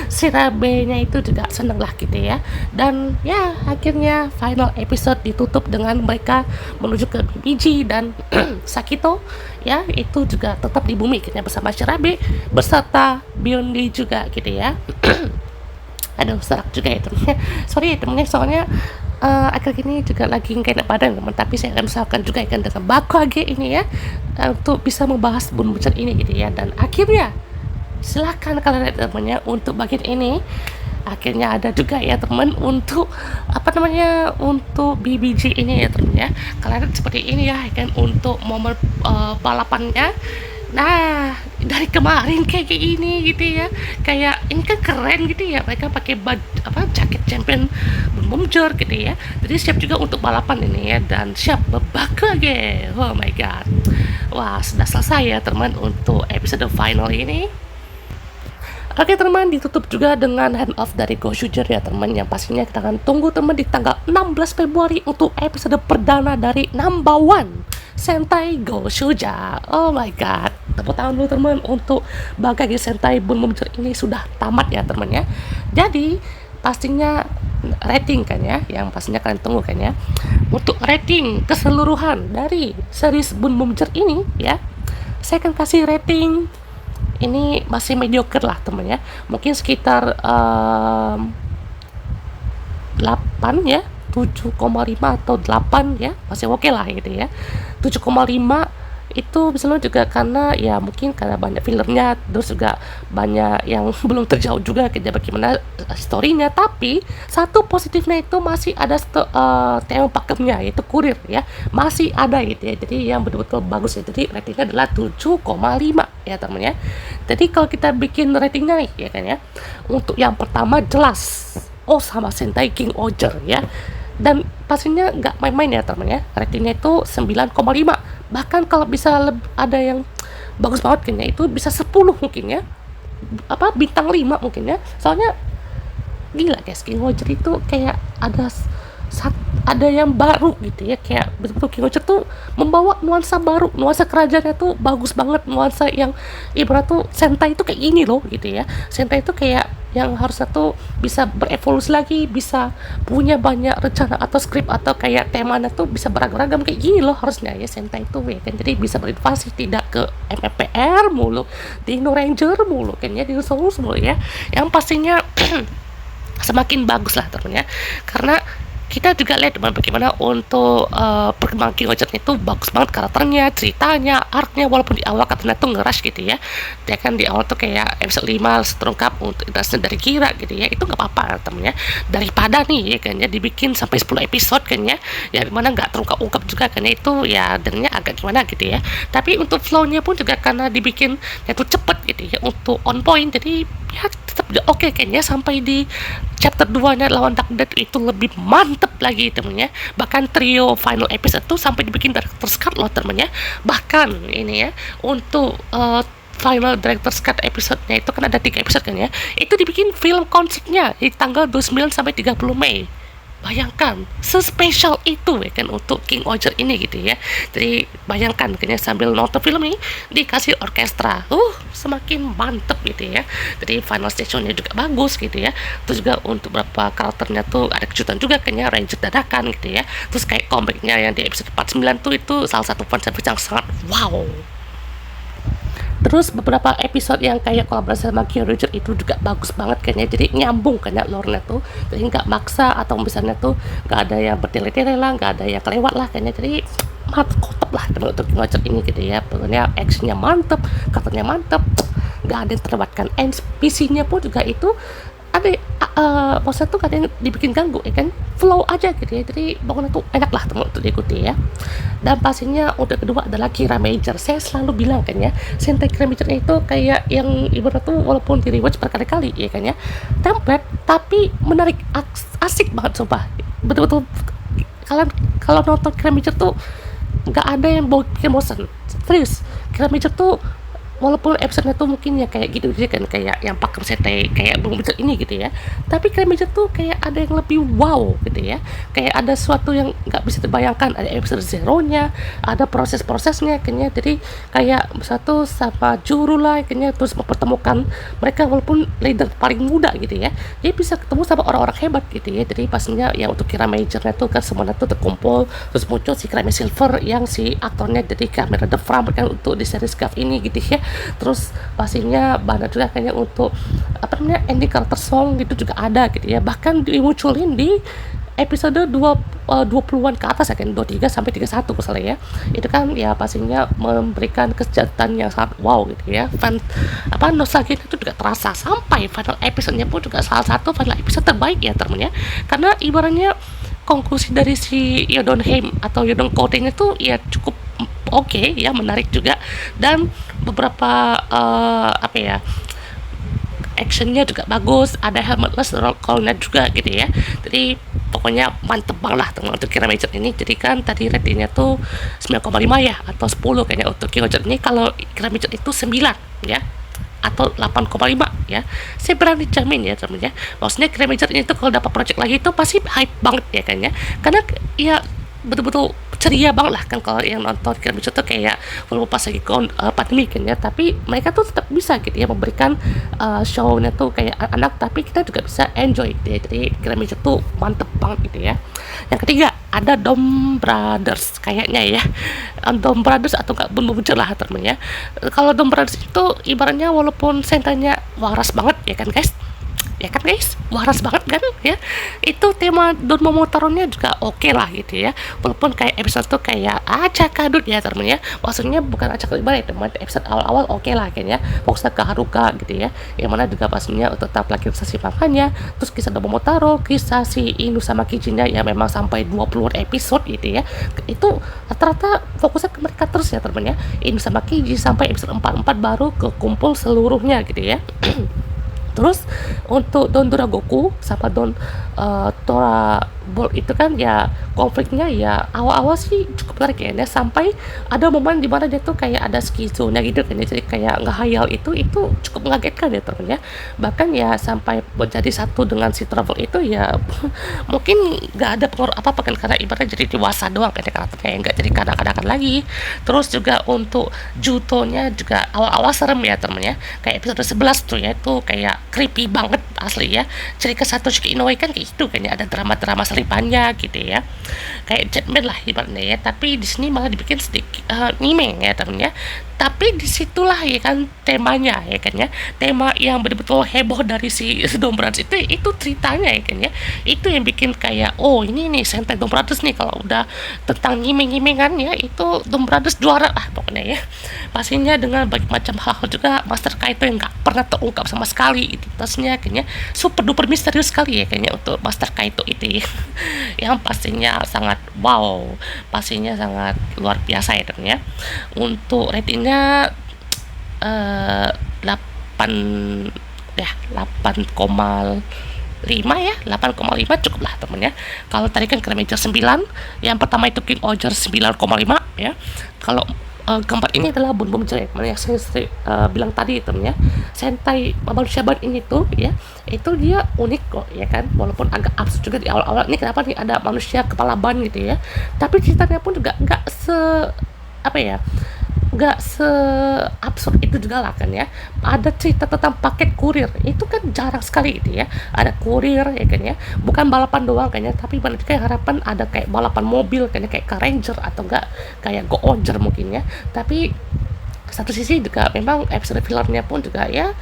Shirabe-nya itu juga seneng lah gitu ya, dan ya akhirnya final episode ditutup dengan mereka menuju ke BBG, dan Sakito ya itu juga tetap di bumi gitu ya, bersama Shirabe beserta Biondi juga gitu ya. Aduh serak juga ya temennya, sorry ya temennya, soalnya akhir ini juga lagi nggak enak badan teman, tapi saya akan usahakan juga kan dengan Bakuage ini ya, untuk bisa membahas bun besar ini gitu ya. Dan akhirnya silahkan kalian lihat temannya untuk bagian ini, akhirnya ada juga ya teman untuk apa namanya, untuk BBG ini ya teman ya. Kalian lihat seperti ini ya kan, untuk momen balapannya. Nah dari kemarin kayak gini gitu ya, kayak ini kan keren gitu ya, mereka pakai jaket champion Bumjor gitu ya, jadi siap juga untuk balapan ini ya, dan siap Bakuage. Oh my god, wah sudah selesai ya teman untuk episode final ini. Oke teman, ditutup juga dengan hand off dari Go Shuger ya teman, yang pastinya kita akan tunggu teman di tanggal 16 Februari untuk episode perdana dari number 1 Sentai Go Shuja. Oh my god, tepuk tangan dulu teman untuk Bakuage Sentai Bun Momcer ini sudah tamat ya teman ya. Jadi pastinya rating kan ya, yang pastinya kalian tunggu kan ya, untuk rating keseluruhan dari series Bun Momcer ini ya, saya akan kasih rating ini masih mediocre lah teman ya, mungkin sekitar 8 ya, 7,5 atau 8 ya, masih oke lah gitu ya. 7,5 itu misalnya juga karena ya mungkin karena banyak fillernya, terus juga banyak yang belum terjauh juga kayak bagaimana storynya. Tapi satu positifnya itu masih ada tema pakemnya, yaitu kurir ya, masih ada gitu ya, jadi yang betul-betul bagus ya. Jadi ratingnya adalah 7,5 ya teman ya. Jadi kalau kita bikin ratingnya nih ya kan ya, untuk yang pertama jelas sama Sentai King Oger ya, dan pastinya nggak main-main ya teman ya. Ratingnya itu 9,5, bahkan kalau bisa ada yang bagus banget kayaknya itu bisa 10 mungkin ya, bintang 5 mungkin ya. Soalnya gila guys, King Roger itu kayak ada yang baru gitu ya, kayak betul-betul King Roger tuh membawa nuansa baru, nuansa kerajaannya tuh bagus banget, nuansa yang ibarat tuh Sentai itu kayak gini loh gitu ya. Sentai itu kayak yang harusnya tuh bisa berevolusi lagi, bisa punya banyak rencana atau skrip atau kayak temanya tuh bisa beragam-ragam kayak gini loh harusnya ya Sentai itu ya kan. Jadi bisa berinovasi, tidak ke MFPR mulu, Dino Ranger mulu kan ya, Dinosaurus mulu ya, yang pastinya semakin bagus lah temennya. Karena kita juga lihat bagaimana untuk perkembangan King Roger itu bagus banget, karakternya, ceritanya, arc-nya, walaupun di awal katanya tuh ngerush gitu ya. Dia kan di awal tuh kayak episode 5 terungkap untuk intrasnya dari Kira gitu ya, itu nggak apa-apa temennya. Daripada nih ya kan ya dibikin sampai 10 episode kan ya, dimana nggak terungkap-ungkap juga kan ya, itu ya dengannya agak gimana gitu ya. Tapi untuk flow-nya pun juga karena dibikin itu cepet gitu ya, untuk on point, jadi ya tetap oke kayaknya. Sampai di chapter 2 nya lawan Dark Death itu lebih mantep lagi temennya. Bahkan trio final episode tuh sampai dibikin director's cut loh temennya. Bahkan ini ya untuk final director's cut episode-nya itu kan ada 3 episode kan ya, itu dibikin film konsernya di tanggal 29 sampai 30 Mei. Bayangkan sespesial itu ya kan untuk King Oger ini gitu ya. Jadi bayangkan kayaknya sambil nonton film ini dikasih orkestra, semakin mantep gitu ya. Jadi final stationnya juga bagus gitu ya. Terus juga untuk beberapa karakternya tuh ada kejutan juga kayaknya, Ranger dadakan gitu ya. Terus kayak comebacknya yang di episode 49 tuh itu salah satu fanservice yang sangat wow. Terus beberapa episode yang kayak kolaborasi sama King Roger itu juga bagus banget kayaknya, jadi nyambung kayaknya lore-nya tuh, jadi nggak maksa atau misalnya tuh nggak ada yang bertele-tele lah, nggak ada yang kelewat lah kayaknya. Jadi mantep lah teman untuk King Roger ini gitu ya. Pokoknya actionnya mantep, karakternya mantep, nggak ada yang terlewatkan. NPC-nya pun juga itu ada maksudnya tuh kadang dibikin ganggu ya kan, flow aja gitu ya. Jadi bangunnya tuh enak lah teman untuk diikuti ya. Dan pastinya untuk kedua adalah Kira Major. Saya selalu bilang kan ya, Sentai Kira Major itu kayak yang ibarat tuh walaupun di rewatch berkali-kali ya kan ya, template tapi menarik, asik banget sumpah. Betul-betul kalian kalau nonton Kira Major tuh nggak ada yang bikin bosan, serius. Kira Major tuh walaupun episode-nya tuh mungkin ya kayak gitu kan, kayak yang pakem Sentai kayak belum bisa ini gitu ya, tapi Kira Major tuh kayak ada yang lebih wow gitu ya, kayak ada sesuatu yang nggak bisa terbayangkan. Ada episode zeronya, ada proses-prosesnya kayaknya. Jadi kayak satu sama Juru lah kayaknya, terus mempertemukan mereka walaupun leader paling muda gitu ya, dia bisa ketemu sama orang-orang hebat gitu ya. Jadi pastinya ya untuk Kira Majornya tuh kan semuanya tuh terkumpul, terus muncul si Crime Silver yang si aktornya jadi kamera The Fram kan untuk di series GAF ini gitu ya. Terus pastinya banyak juga kayaknya untuk ending karakter song gitu juga ada gitu ya, bahkan dimunculin di episode 20-an ke atas ya kan, 23 sampai 31 misalnya ya. Itu kan ya pastinya memberikan kesejahteraan yang sangat wow gitu ya. Nostalgia itu juga terasa sampai final episode-nya pun juga salah satu final episode terbaik ya temennya. Karena ibaratnya konklusi dari si Yodonheim atau Yodon Kote-nya tuh ya cukup oke ya, menarik juga. Dan beberapa actionnya juga bagus, ada helmetless roll call-nya juga gitu ya. Jadi pokoknya mantep banget lah teman untuk Kira Major ini. Jadi kan tadi ratingnya tuh 9,5 ya atau 10 kayaknya untuk Kira Major ini. Kalau Kira Major itu 9 ya atau 8,5 ya, saya berani jamin ya teman ya. Maksudnya Kira Major ini tuh kalau dapat project lagi itu pasti hype banget ya kan ya, karena ya betul-betul ceria banget lah kan kalau yang nonton Kira Major tuh kayak walaupun pas lagi pandemi kan ya, tapi mereka tuh tetap bisa gitu ya memberikan show-nya tuh kayak anak, tapi kita juga bisa enjoy gitu ya. Jadi Kira Major tuh mantep banget gitu ya. Yang ketiga ada Dom Brothers kayaknya ya, Dom Brothers atau enggak Bun Bun lah temennya. Kalau Dom Brothers itu ibaratnya walaupun sentanya waras banget ya kan guys, ya kan guys, waras banget kan ya. Itu tema Don Momotaronya juga oke lah gitu ya, walaupun kayak episode tuh kayak acak kadut ya temen ya, maksudnya bukan acak kadut banget teman, episode awal-awal oke lah kayaknya, fokusnya ke Haruka gitu ya, yang mana juga pastinya untuk tahap lagi kisah si makanya, terus kisah Don Momotaro, kisah si Inu sama Kijinya ya memang sampai 20 episode gitu ya, itu rata-rata fokusnya ke mereka terus ya temen ya, Inu sama Kiji sampai episode 44 baru kekumpul seluruhnya gitu ya. Terus untuk Don Doragoku sama Don Tora Ball itu kan ya konfliknya ya awal-awal sih cukup menarik ya, sampai ada momen dimana dia tuh kayak ada skizonya gitu kan ya, jadi kayak ngehayal itu cukup mengagetkan ya temen ya, bahkan ya sampai menjadi satu dengan si Tora Ball itu ya mungkin nggak ada pengaruh apa-apa kan, karena ibaratnya jadi dewasa doang kan ya karakternya, nggak jadi kanak-kanakan lagi. Terus juga untuk Jutonya juga awal-awal serem ya temen ya, kayak episode 11 tuh ya, itu kayak creepy banget asli ya. Cerita Satoshi Inoue kan kayak gitu kan ya, ada drama-drama selipannya gitu ya, kayak Jetman lah ibaratnya ya, tapi di sini malah dibikin sedikit nyimeng ya temen ya. Tapi disitulah ya kan temanya ya kan ya, tema yang betul-betul heboh dari si Dom Brothers itu ceritanya ya kan ya, itu yang bikin kayak oh ini nih Sentai Dom Brothers nih, kalau udah tentang nyimeng-nyimengan ya itu Dom Brothers juara lah pokoknya ya. Pastinya dengan banyak macam hal-hal juga, Master Kaito yang nggak pernah terungkap sama sekali identitasnya kayaknya super duper misterius sekali ya kayaknya untuk Master Kaito itu ya. Yang pastinya sangat wow, pastinya sangat luar biasa ya teman ya. Untuk ratingnya 8 ya 8,5 ya, 8,5 cukup lah temen ya. Kalau tadi kan Crime Major 9, yang pertama itu King Oger 9,5 ya. Kalau keempat ini adalah Bun Bun Jelek, yang saya bilang tadi temen ya, Sentai manusia ban ini tuh ya, itu dia unik kok ya kan, walaupun agak absurd juga di awal-awal. Ini kenapa nih ada manusia kepala ban gitu ya, tapi ceritanya pun juga nggak apa ya, nggak absurd itu juga lah kan ya. Ada cerita tentang paket kurir, itu kan jarang sekali gitu ya, ada kurir ya kan ya, bukan balapan doang kan ya, tapi banyak kayak harapan ada kayak balapan mobil kan ya, kayak Car Ranger atau enggak kayak Go Onger mungkin ya. Tapi satu sisi juga memang episode fillernya pun juga ya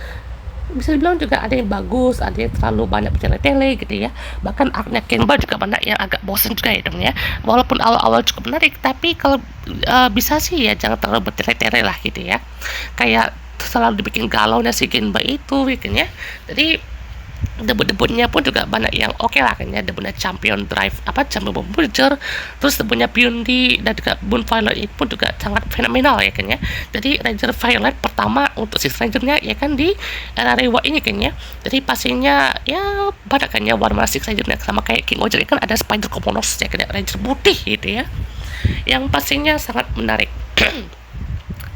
bisa dibilang juga ada yang bagus, ada yang terlalu banyak bertele-tele gitu ya. Bahkan arc-nya Kenba juga banyak yang agak bosen juga ya temen ya, walaupun awal-awal cukup menarik, tapi kalau bisa sih ya jangan terlalu bertele-tele lah gitu ya, kayak selalu dibikin galau si Kenba itu gitu ya. Jadi debut-debutnya pun juga banyak yang oke lah kan ya, debutnya Champion Drive Champion Bomberger, terus debutnya Beyond dan juga Bun Violet itu pun juga sangat fenomenal ya kan ya. Jadi Ranger Violet pertama untuk si Rangernya ya kan di era Rewa ini kan ya, jadi pastinya ya banyak kan ya warna Six Rangernya, sama kayak King Oger kan ada Spider Komonos ya kan ya, Ranger putih gitu ya, yang pastinya sangat menarik.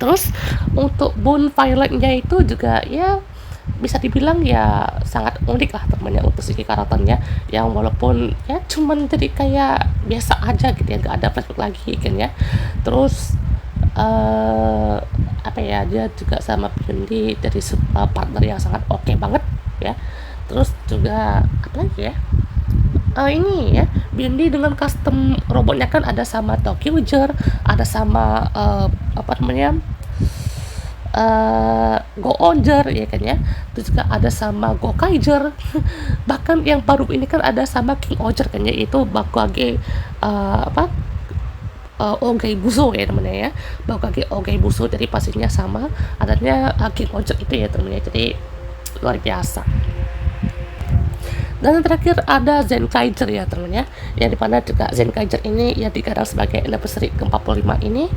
Terus untuk Bun Violetnya itu juga ya bisa dibilang ya sangat unik lah temannya untuk segi karakternya, yang walaupun ya cuman jadi kayak biasa aja gitu ya, nggak ada flashback lagi kan ya. Terus dia juga sama Bindi dari partner yang sangat oke banget ya. Terus juga apa lagi ya, ini ya Bindi dengan custom robotnya kan ada sama Tokyo Jar, ada sama Go Onger ya kan ya, terus juga ada sama Go Kaiser. Bahkan yang baru ini kan ada sama King Oger kan ya, itu Bakage Ogai Buso ya temennya ya, Bakage Ogai Buso, jadi pastinya sama adanya King Oger itu ya temennya, jadi luar biasa. Dan yang terakhir ada Zenkaiger ya temennya, yang dimana juga Zenkaiger ini ya digadang sebagai anniversary ke-45 ini,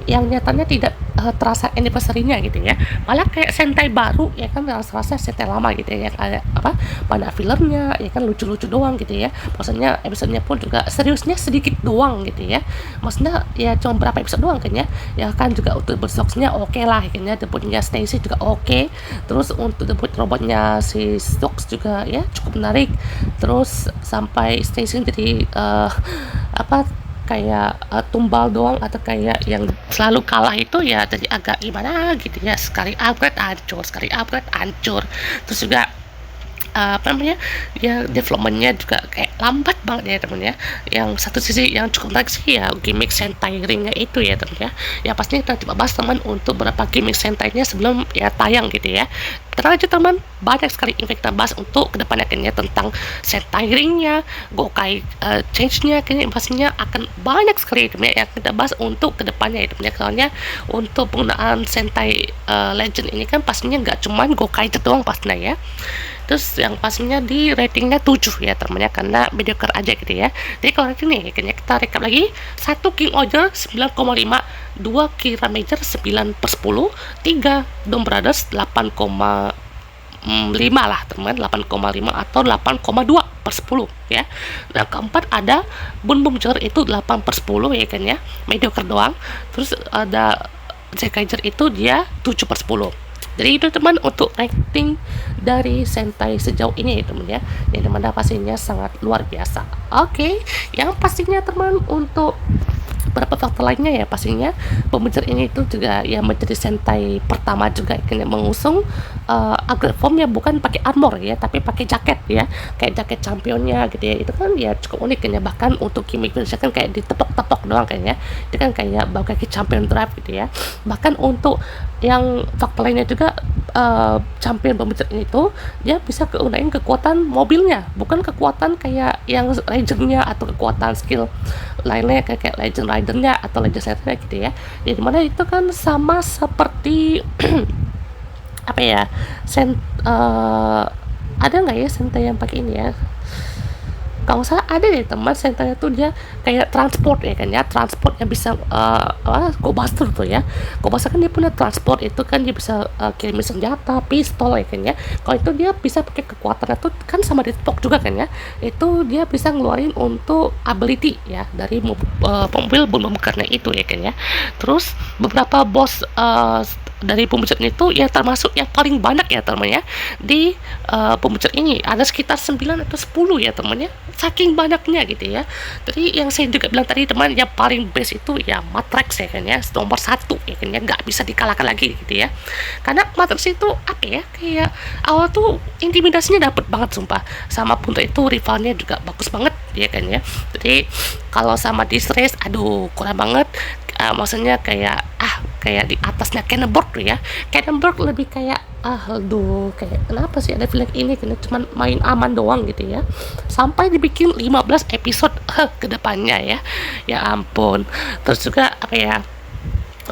yang nyatanya tidak terasa anniversary-nya gitu ya, malah kayak Sentai baru ya kan, rasa Sentai lama gitu ya, kayak banyak fillernya ya kan, lucu-lucu doang gitu ya, maksudnya episodenya pun juga seriusnya sedikit doang gitu ya, maksudnya ya cuma berapa episode doang kan ya kan. Juga untuk Stokes-nya oke lah ya kan ya, debutnya Stacy juga oke. Terus untuk debut robotnya si Stokes juga ya cukup menarik. Terus sampai Stacy jadi kayak tumbal doang, atau kayak yang selalu kalah itu ya, jadi agak gimana gitu ya, sekali upgrade hancur. Terus juga apa namanya ya, developmentnya juga kayak lambat banget ya teman ya. Yang satu sisi yang cukup menarik sih ya gimmick Sentai ringnya itu ya teman ya. Ya pastinya kita coba bahas teman untuk beberapa gimmick Sentainya sebelum ya tayang gitu ya. Tenang aja teman, banyak sekali yang kita bahas untuk kedepannya kayaknya tentang Sentai ringnya, Gokai change-nya kayaknya pastinya akan banyak sekali teman ya, yang kita bahas untuk kedepannya ya teman ya. Soalnya untuk penggunaan Sentai Legend ini kan pastinya nggak cuman Gokai doang pastinya ya. Terus yang pastinya di ratingnya 7 ya temennya, karena mediocre aja gitu ya. Jadi kalau rating nih kayaknya kita recap lagi: 1 King Oger 9,5, 2 Kira Major 9/10, 3 Dom Brothers 8,5 lah teman, 8,5 atau 8,2/10 ya. Dan keempat ada Bun Bumjer itu 8/10 ya kan ya, mediocre doang. Terus ada Zekaiger itu dia 7/10. Jadi itu teman untuk rating dari Sentai sejauh ini ya teman ya, yang dimana pastinya sangat luar biasa. Oke, yang pastinya teman untuk beberapa faktor lainnya ya, pastinya Bumbujer ini itu juga ya menjadi Sentai pertama juga yang mengusung upgrade formnya bukan pakai armor ya, tapi pakai jaket ya, kayak jaket championnya gitu ya. Itu kan ya cukup unik kan ya, bahkan untuk gimmick kan kayak ditepok-tepok doang kayaknya, itu kan kayak bau kaki champion drive gitu ya. Bahkan untuk yang faktor lainnya juga champion Bumbujer ini tuh dia bisa gunain kekuatan mobilnya, bukan kekuatan kayak yang legendnya atau kekuatan skill lainnya kayak legend ridernya atau legend ridernya gitu ya. Jadi mana itu kan sama seperti apa ya, ada nggak ya Sentai yang pakai ini ya? Kalau salah ada deh teman, Sentai itu dia kayak transport ya kan ya, transport yang bisa Go Buster tuh ya. Go Buster kan dia punya transport, itu kan dia bisa kirimin senjata, pistol ya kan ya. Kalau itu dia bisa pakai kekuatannya tuh kan sama di Tok juga kan ya. Itu dia bisa ngeluarin untuk ability ya dari mobil karena itu ya kan ya. Terus beberapa boss dari Bumbujer itu ya termasuk yang paling banyak ya teman ya di Bumbujer ini, ada sekitar 9 atau 10 ya teman ya, saking banyaknya gitu ya. Jadi yang saya juga bilang tadi teman, yang paling best itu ya Matrix ya kan ya, nomor 1 ya kan ya, nggak bisa dikalahkan lagi gitu ya. Karena Matrix itu apa ya, kayak awal tuh intimidasinya dapet banget sumpah, sama Punto itu rivalnya juga bagus banget ya kan ya. Jadi kalau sama Distress aduh kurang banget, maksudnya kayak kayak di atasnya Cannonball tuh ya. Cannonball lebih kayak aduh, kayak kenapa sih ada film ini kena cuman main aman doang gitu ya, sampai dibikin 15 episode ke depannya ya. Ya ampun. Terus juga apa ya,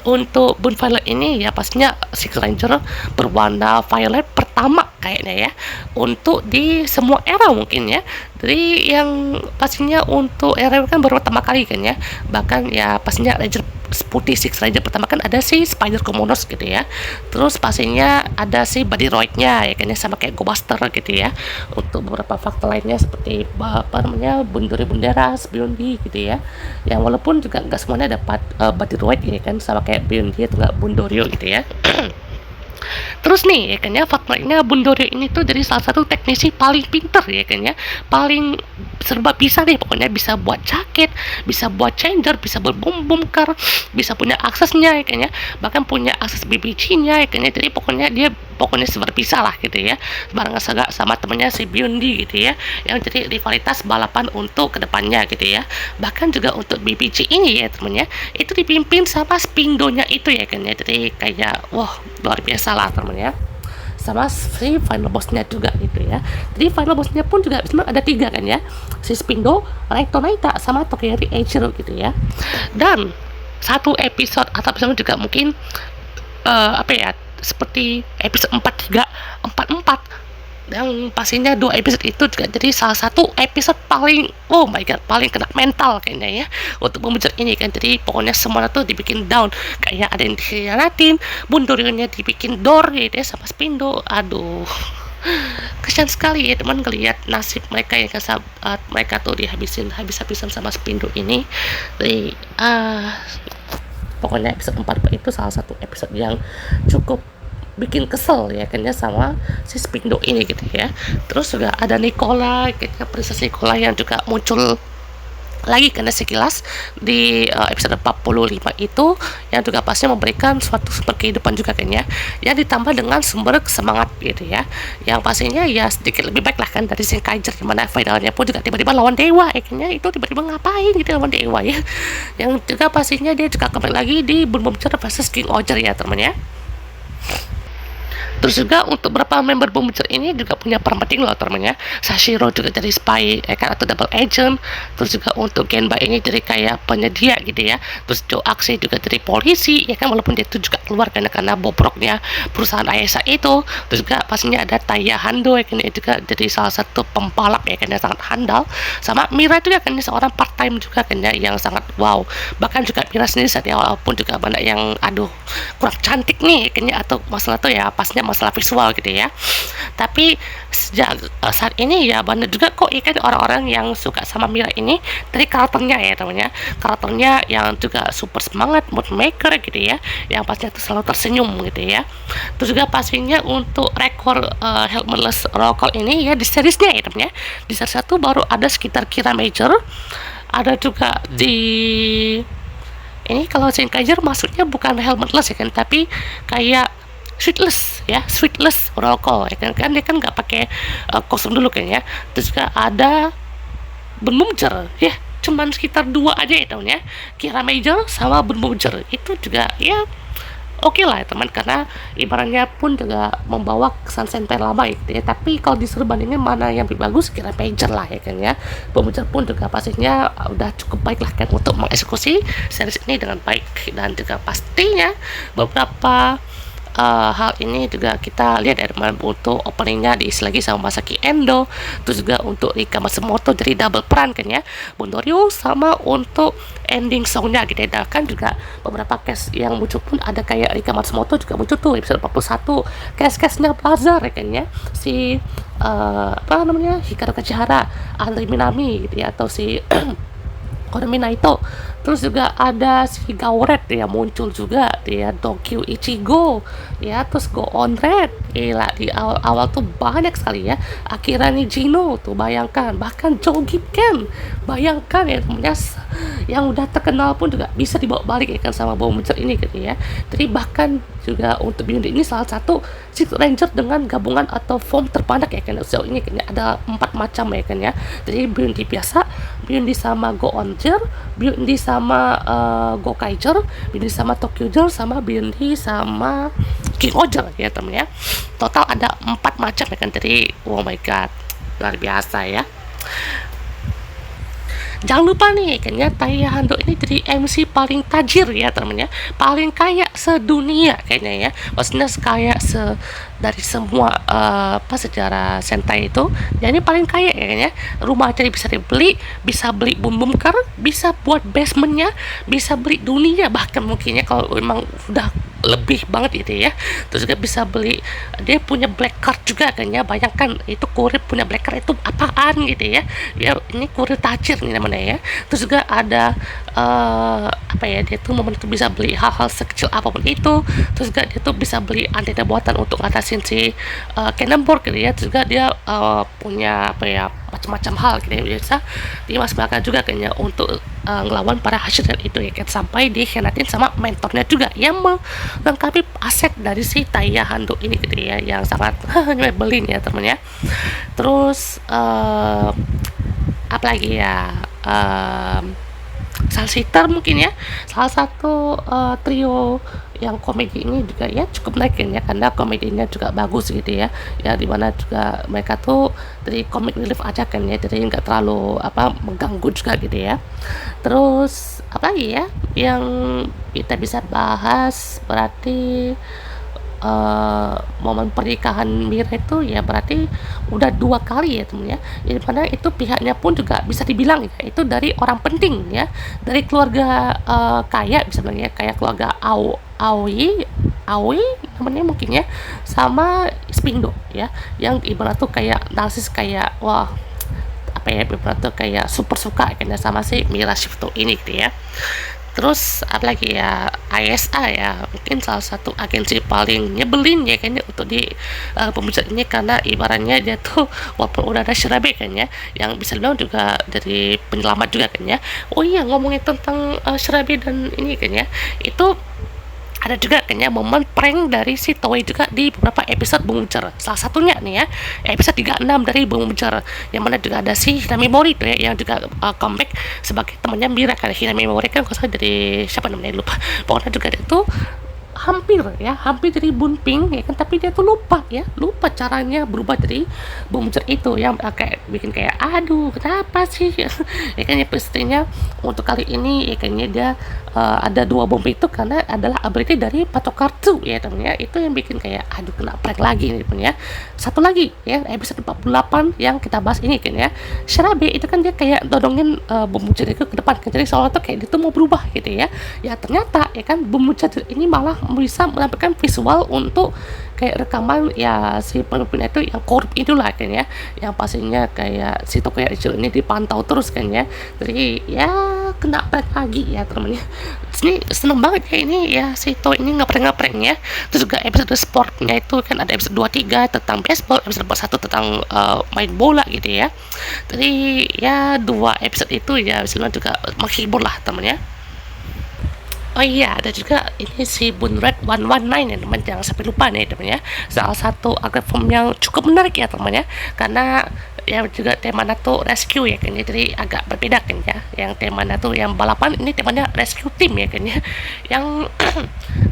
untuk Bun Violet ini ya pastinya Six Ranger berwarna violet pertama kayaknya ya, untuk di semua era mungkin ya. Jadi yang pastinya untuk era kan baru pertama kali kan ya, bahkan ya pastinya Ranger putih Six Ranger pertama kan ada si Spider Komodos gitu ya. Terus pastinya ada si Body Roid-nya ya kan ya, sama kayak Go Buster gitu ya. Untuk beberapa faktor lainnya seperti apa namanya Bunduri Bunderas, Biondi gitu ya, yang walaupun juga nggak semuanya dapat Body Roid ya kan, sama kayak Biondi atau nggak Bundorio gitu ya. Terus nih ya kan ya, faktanya Bundorio ini tuh dari salah satu teknisi paling pinter ya kan ya, paling serba bisa deh pokoknya, bisa buat jaket, bisa buat changer, bisa berbom-bomkar, bisa punya aksesnya ya kan ya, bahkan punya akses BBG-nya ya kan ya. Jadi pokoknya dia serba bisa lah gitu ya, bareng sama temennya si Biondi gitu ya, yang jadi rivalitas balapan untuk kedepannya gitu ya. Bahkan juga untuk BBG ini ya temennya, itu dipimpin sama Spindonya itu ya kan ya. Jadi kayak wah luar biasa lah temennya, sama si final bossnya juga gitu ya. Jadi final bossnya pun juga sebenarnya ada 3 kan ya, si Spindo, Raito Naita, sama Tokeri Eiichiro gitu ya. Dan satu episode atau episode juga mungkin apa ya, seperti episode 44 yang pastinya 2 episode itu juga jadi salah satu episode paling oh my god, paling kena mental kayaknya ya untuk Bumbujer ini kan. Jadi pokoknya semuanya tuh dibikin down, kayak ada yang dikhianatin, Bundorionya dibikin door gitu ya sama Spindo. Aduh, kesian sekali ya teman ngelihat nasib mereka yang mereka tuh habis-habisan sama Spindo ini. Jadi pokoknya episode 4 itu salah satu episode yang cukup bikin kesel ya kan ya sama si Spindo ini gitu ya. Terus juga ada Nicola, kayak Princess Nicola yang juga muncul lagi karena sekilas di episode 45 itu yang juga pasti memberikan suatu sumber kehidupan juga kan ya, yang ditambah dengan sumber semangat gitu ya, yang pastinya ya sedikit lebih baik lah kan dari King Kaiser, dimana finalnya pun juga tiba-tiba lawan dewa akhirnya itu tiba-tiba ngapain gitu lawan dewa ya, yang juga pastinya dia juga kembali lagi di Boomcher versus King Oger ya teman ya. Terus juga untuk beberapa member Boomcher ini juga punya peran penting loh temennya. Sashiro juga jadi spy ya kan, atau double agent. Terus juga untuk Genba ini jadi kayak penyedia gitu ya. Terus Joe Axe juga jadi polisi ya kan, walaupun dia itu juga keluar karena bobroknya perusahaan Ayasa itu. Terus juga pastinya ada Taya Hando ya kan, dia juga jadi salah satu pembalap ya kan yang sangat handal. Sama Mira juga kan, seorang part time juga kan ya, yang sangat wow. Bahkan juga Mira sendiri saat awal pun juga banyak yang aduh kurang cantik nih kayaknya, atau masalah tuh ya pasnya masalah visual gitu ya. Tapi sejak saat ini ya banyak juga kok ya kan orang-orang yang suka sama Mira ini dari karakternya ya temannya, karakternya yang juga super semangat, mood maker gitu ya, yang pastinya tuh selalu tersenyum gitu ya. Terus juga pastinya untuk rekor helmetless roll call ini ya di seriesnya ya temannya, di series 1 baru ada sekitar Kira Major, ada juga di ini kalau King Kaiser maksudnya bukan helmetless ya kan, tapi kayak sweetless ya, sweetless roll call ya kan, dia kan nggak pakai kostum dulu kan ya. Terus juga ada Boomcher ya, cuman sekitar 2 aja ya tahun ya, Kira Major sama Boomcher itu juga ya oke lah ya teman, karena ibaratnya pun juga membawa kesan sentai lama gitu ya. Tapi kalau disuruh bandingin mana yang lebih bagus, Kira Major lah ya kan ya. Boomcher pun juga pastinya udah cukup baik lah kan untuk mengeksekusi series ini dengan baik, dan juga pastinya beberapa hal ini juga kita lihat dari mana untuk openingnya diisi lagi sama Masaki Endo. Terus juga untuk Rika Matsumoto jadi double peran kan ya, Bundorio, sama untuk ending songnya gitu ya. Kan juga beberapa cast yang muncul pun ada kayak Rika Matsumoto juga muncul tuh episode 41, cast-castnya Blazar ya kan ya, si apa namanya, Hikaru Kachihara, Andri Minami gitu ya, atau si Konami Naito. Terus juga ada si Gauret ya muncul juga dia, Tokyo Ichigo ya, terus Go On Red. Gila, di awal-awal tuh banyak sekali ya. Akira Nijino tuh bayangkan, bahkan Joe Gibken bayangkan ya temennya, yang udah terkenal pun juga bisa dibawa balik ya kan sama Boomcher ini gitu ya. Jadi bahkan juga untuk Beyond ini salah satu Six Ranger dengan gabungan atau form terbanyak ya kan sejauh ini kan ya. Ada 4 macam ya kan ya. Jadi Beyond biasa, Beyond sama Go Onjer, Beyond sama Go Kaiser, Beyond sama Tokyo Gel, sama Beyond sama King Oger ya temen ya. Total ada 4 macam ya kan. Jadi oh my god, luar biasa ya. Jangan lupa nih kayaknya Taya Hando ini jadi MC paling tajir ya temennya, paling kaya sedunia kayaknya ya. Maksudnya kaya dari semua apa sejarah Sentai itu, ya ini paling kaya ya kayaknya. Rumah jadi bisa dibeli, bisa beli Boomker, bisa buat basementnya, bisa beli dunia bahkan mungkin ya kalau memang udah lebih banget gitu ya. Terus juga bisa beli, dia punya black card juga kan ya. Bayangkan itu kurir punya black card itu apaan gitu ya. Ya ini kurir tajir nih namanya ya. Terus juga ada apa ya, dia tuh momen itu bisa beli hal-hal sekecil apapun itu. Terus juga dia tuh bisa beli antena buatan untuk ngatasin si Cannonball gitu ya. Terus juga dia punya apa ya, macam-macam hal gitu ya, biasa dimasukkan juga kayaknya untuk ngelawan para Hashira itu ya kan, sampai dikhianatin sama mentornya juga yang melengkapi aset dari si Taya Hando ini gitu ya, yang sangat nyebelin ya temennya. Terus apa lagi ya, Salsitar mungkin ya, salah satu trio yang komedi ini juga ya cukup naik ya, karena komedinya juga bagus gitu ya, ya dimana juga mereka tuh dari comic relief aja kan ya, jadi nggak terlalu apa mengganggu juga gitu ya. Terus apa lagi ya yang kita bisa bahas, berarti momen pernikahan Mira itu ya berarti udah 2 kali ya temen ya, dimana itu pihaknya pun juga bisa dibilang ya itu dari orang penting ya, dari keluarga kaya bisa bilang ya, kayak keluarga Aoi namanya mungkin ya, sama Spindo ya, yang ibarat tuh kayak narsis, kayak wah apa ya, ibarat tuh kayak super suka kayaknya sama si Mira Shifto ini gitu ya. Terus apalagi ya, ISA ya, mungkin salah satu agensi paling nyebelin ya kayaknya untuk di pemujat ini, karena ibaratnya dia tuh walaupun udah ada Shirabe kan ya, yang bisa bilang juga dari penyelamat juga kan ya. Oh iya, ngomongin tentang Shirabe dan ini kan ya, itu ada juga kayaknya momen prank dari si Toei juga di beberapa episode Bumujur. Salah satunya nih ya, episode 36 dari Bumujur, yang mana juga ada si Hinami Mori tuh ya, yang juga comeback sebagai temannya Mira. Karena Hinami Mori kan kalau dari siapa namanya lupa, pokoknya juga dia tuh hampir jadi Bunping ya kan, tapi dia tuh lupa caranya berubah dari Bumujur itu, yang kayak bikin kayak aduh kenapa sih ya kan ya. Pastinya untuk kali ini ya kayaknya dia ada dua bom itu karena adalah ability dari Patokartu ya temennya, itu yang bikin kayak aduh kena prank lagi nih temen ya. Satu lagi ya, episode 48 yang kita bahas ini kan ya, Shirabe itu kan dia kayak dodongin Bumujur itu ke depan kan, jadi soalnya tuh kayak dia tuh mau berubah gitu ya. Ya ternyata ya kan Bumujur ini malah bisa menampilkan visual untuk kayak rekaman ya si pemimpin itu yang korup itulah kan ya, yang pastinya kayak si Tokoya Ichiro ini dipantau terus kan ya. Jadi ya kena prank lagi ya temennya. Ini seneng banget ya ini ya, si Toei ini ngeprank ya. Terus juga episode sportnya itu kan ada episode 23 tentang baseball, episode 41 tentang main bola gitu ya. Jadi ya dua episode itu ya sebenarnya juga menghibur lah temennya. Oh iya, ada juga ini si Bunred 119 ya teman, jangan sampai lupa nih teman ya. Salah satu platform yang cukup menarik ya teman ya, karena ya juga temanya tuh rescue ya kan ya, jadi agak berbeda kan ya. Yang temanya tuh yang balapan, ini temanya rescue team ya kan ya. Yang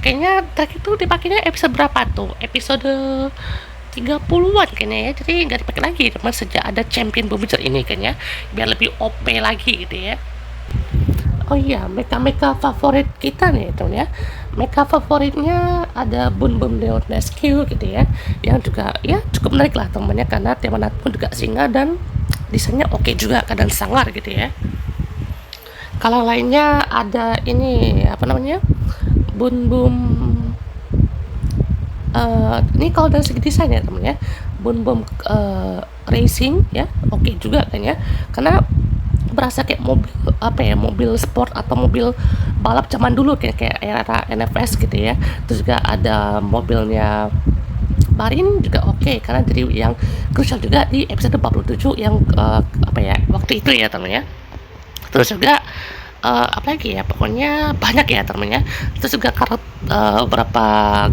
kayaknya terakhir itu dipakainya episode berapa tuh? Episode 30-an kayaknya ya, jadi nggak dipakai lagi teman sejak ada champion Bumujur ini kan ya, biar lebih OP lagi gitu ya. Oh iya, mecha favorit kita nih teman ya. Mecha favoritnya ada Bun Bun Leon Rescue gitu ya, yang juga ya cukup menarik lah temannya, karena temanya pun juga singa dan desainnya oke juga, kadang sangar gitu ya. Kalau lainnya ada ini apa namanya, Bun Bun ini kalau dari segi desain ya teman ya, Bun Bun Racing ya oke juga kan ya, karena berasa kayak mobil apa ya, mobil sport atau mobil balap zaman dulu kayak era NFS gitu ya. Terus juga ada mobilnya Marin juga oke, karena jadi yang krusial juga di episode 47 yang apa ya waktu itu ya teman ya. Terus juga apalagi ya, pokoknya banyak ya temennya. Terus juga karena beberapa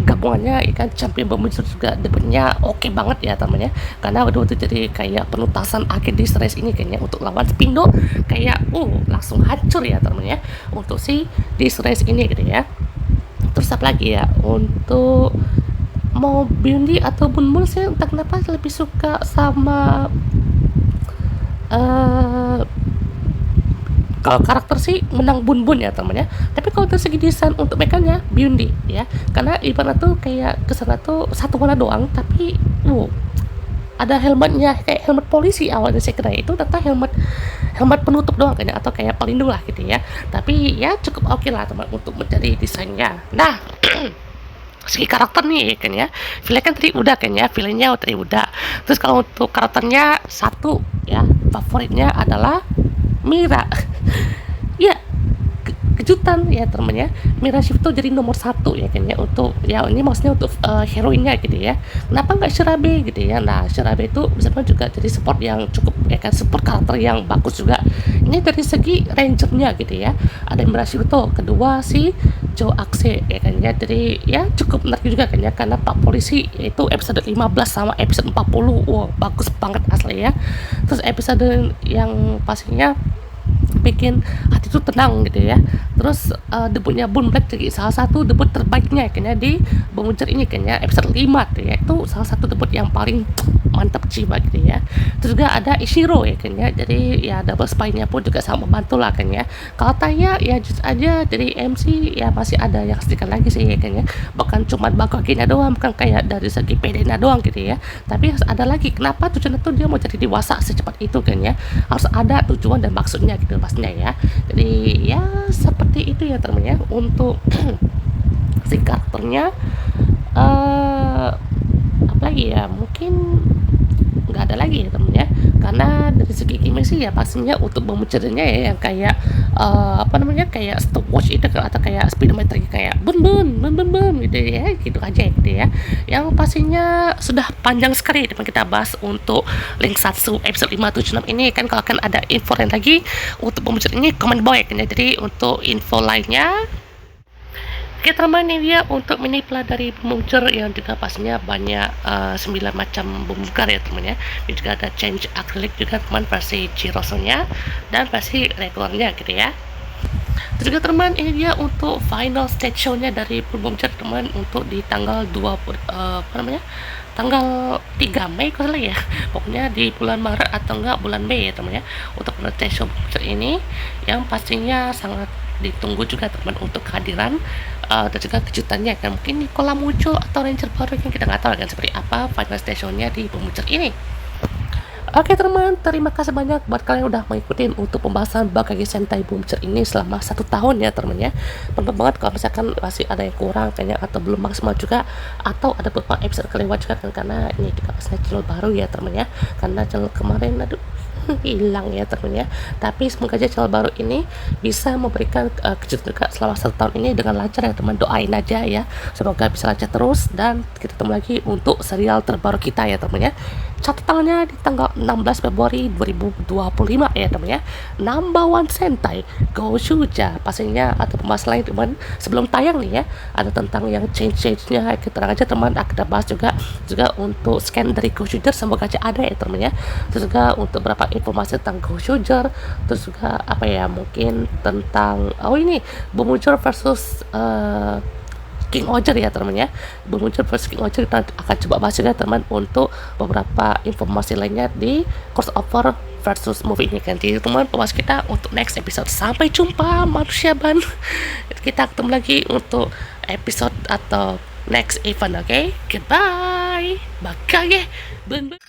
gabungannya ikan champion Bumujur juga depannya oke banget ya temennya, karena waktu itu jadi kayak penuntasan akhir di race ini kayaknya untuk lawan Spindo, kayak langsung hancur ya temennya untuk si di race ini gitu ya. Terus apa lagi ya, untuk mau Bindi atau Bunbun sih entah kenapa lebih suka sama kalau karakter sih menang Bun ya temannya, tapi kalau dari segi desain untuk mekanya Bindi ya, karena ibarat tuh kayak kesana tuh satu warna doang, tapi ada helmetnya kayak helmet polisi awalnya saya kira itu, ternyata helmet penutup doang kayaknya, atau kayak pelindung lah gitu ya. Tapi ya cukup oke lah teman untuk mencari desainnya. Nah segi karakter nih kan ya, villain kan tadi udah kan ya, villainnya tadi udah. Terus kalau untuk karakternya satu ya, favoritnya adalah Mira. Ya kejutan ya temennya, Mira Shifto jadi nomor satu ya kan ya, untuk ya ini maksudnya untuk heroinnya gitu ya. Kenapa nggak Shirabe gitu ya? Nah Shirabe itu misalnya juga jadi support yang cukup ya kan, support karakter yang bagus juga. Ini dari segi rangernya gitu ya, ada Mira Shifto, kedua si Joe Axe ya kan ya, jadi ya cukup menarik juga kan ya, karena Pak Polisi itu episode 15 sama episode 40 bagus banget asli ya. Terus episode yang pastinya bikin hati itu tenang gitu ya. Terus debutnya Bun Black jadi salah satu debut terbaiknya kayaknya di Bumujur ini kayaknya episode 5 tuh ya, itu salah satu debut yang paling mantap jiwa gitu ya. Terus juga ada Ishiro ya kayaknya, jadi ya double spy-nya pun juga sangat membantu lah kayaknya. Kalau Taya ya just aja dari MC ya masih ada yang sedikit lagi sih ya kayaknya, bukan cuma bagiannya doang, bukan kayak dari segi PD-nya doang gitu ya, tapi harus ada lagi. Kenapa tujuannya tuh dia mau jadi dewasa secepat itu kayaknya, harus ada tujuan dan maksudnya gitu pastinya ya. Jadi ya seperti itu ya temennya untuk si karakternya. Apa lagi ya, mungkin nggak ada lagi ya teman ya. Karena dari segi gimmick sih ya pastinya untuk memunculnya ya yang kayak apa namanya, kayak stopwatch itu atau kayak speedometer kayak bun bun bun bun bun gitu ya, gitu aja gitu ya. Yang pastinya sudah panjang sekali teman kita bahas untuk link 1 episode 576 ini kan. Kalau akan ada info lain lagi untuk memuncul ini komen bawah ya. Jadi untuk info lainnya kita teman ini dia untuk mini plat dari pemuncur yang juga pastinya banyak 9 macam pembongkar ya teman ya. Ini juga ada change acrylic juga teman, versi Chiroso-nya dan versi regularnya gitu ya. Terus juga teman ini dia untuk final stage show-nya dari pembongkar teman untuk di tanggal 20 apa namanya, tanggal 3 Mei kalau salah ya, pokoknya di bulan Maret atau enggak bulan Mei ya teman ya, untuk stage show ini yang pastinya sangat ditunggu juga teman untuk kehadiran dan juga kejutannya kan. Mungkin Nicola muncul atau Ranger baru yang kita nggak tahu kan seperti apa final stationnya di pemuncak ini. Oke teman, terima kasih banyak buat kalian udah mengikuti untuk pembahasan Bakage Sentai Boomcher ini selama 1 tahun ya teman ya. Bener banget kalau misalkan masih ada yang kurang kayaknya atau belum maksimal juga, atau ada beberapa episode kelewat juga kan, karena ini juga pastinya channel baru ya teman ya. Karena channel kemarin aduh hilang ya teman ya. Tapi semoga aja channel baru ini bisa memberikan kejutan juga selama 1 tahun ini dengan lancar ya teman. Doain aja ya, semoga bisa lancar terus dan kita ketemu lagi untuk serial terbaru kita ya teman ya. Catatannya di tanggal 16 Februari 2025 ya teman ya. Number One Sentai Go Shuja pastinya atau pembahasan lain teman sebelum tayang nih ya, ada tentang yang change-nya kita aja teman, kita bahas juga untuk scan dari Go Shuja, semoga aja ada ya teman ya. Terus juga untuk beberapa informasi tentang Go Shuja, terus juga apa ya, mungkin tentang ini Bomuncur versus King Oger ya teman ya. Bermuncul versus King Oger kita akan coba bahas juga teman untuk beberapa informasi lainnya di crossover versus movie ini kan. Jadi teman pembahasan kita untuk next episode. Sampai jumpa manusia ban. Kita ketemu lagi untuk episode atau next event, oke? Goodbye. Bakage. Bye.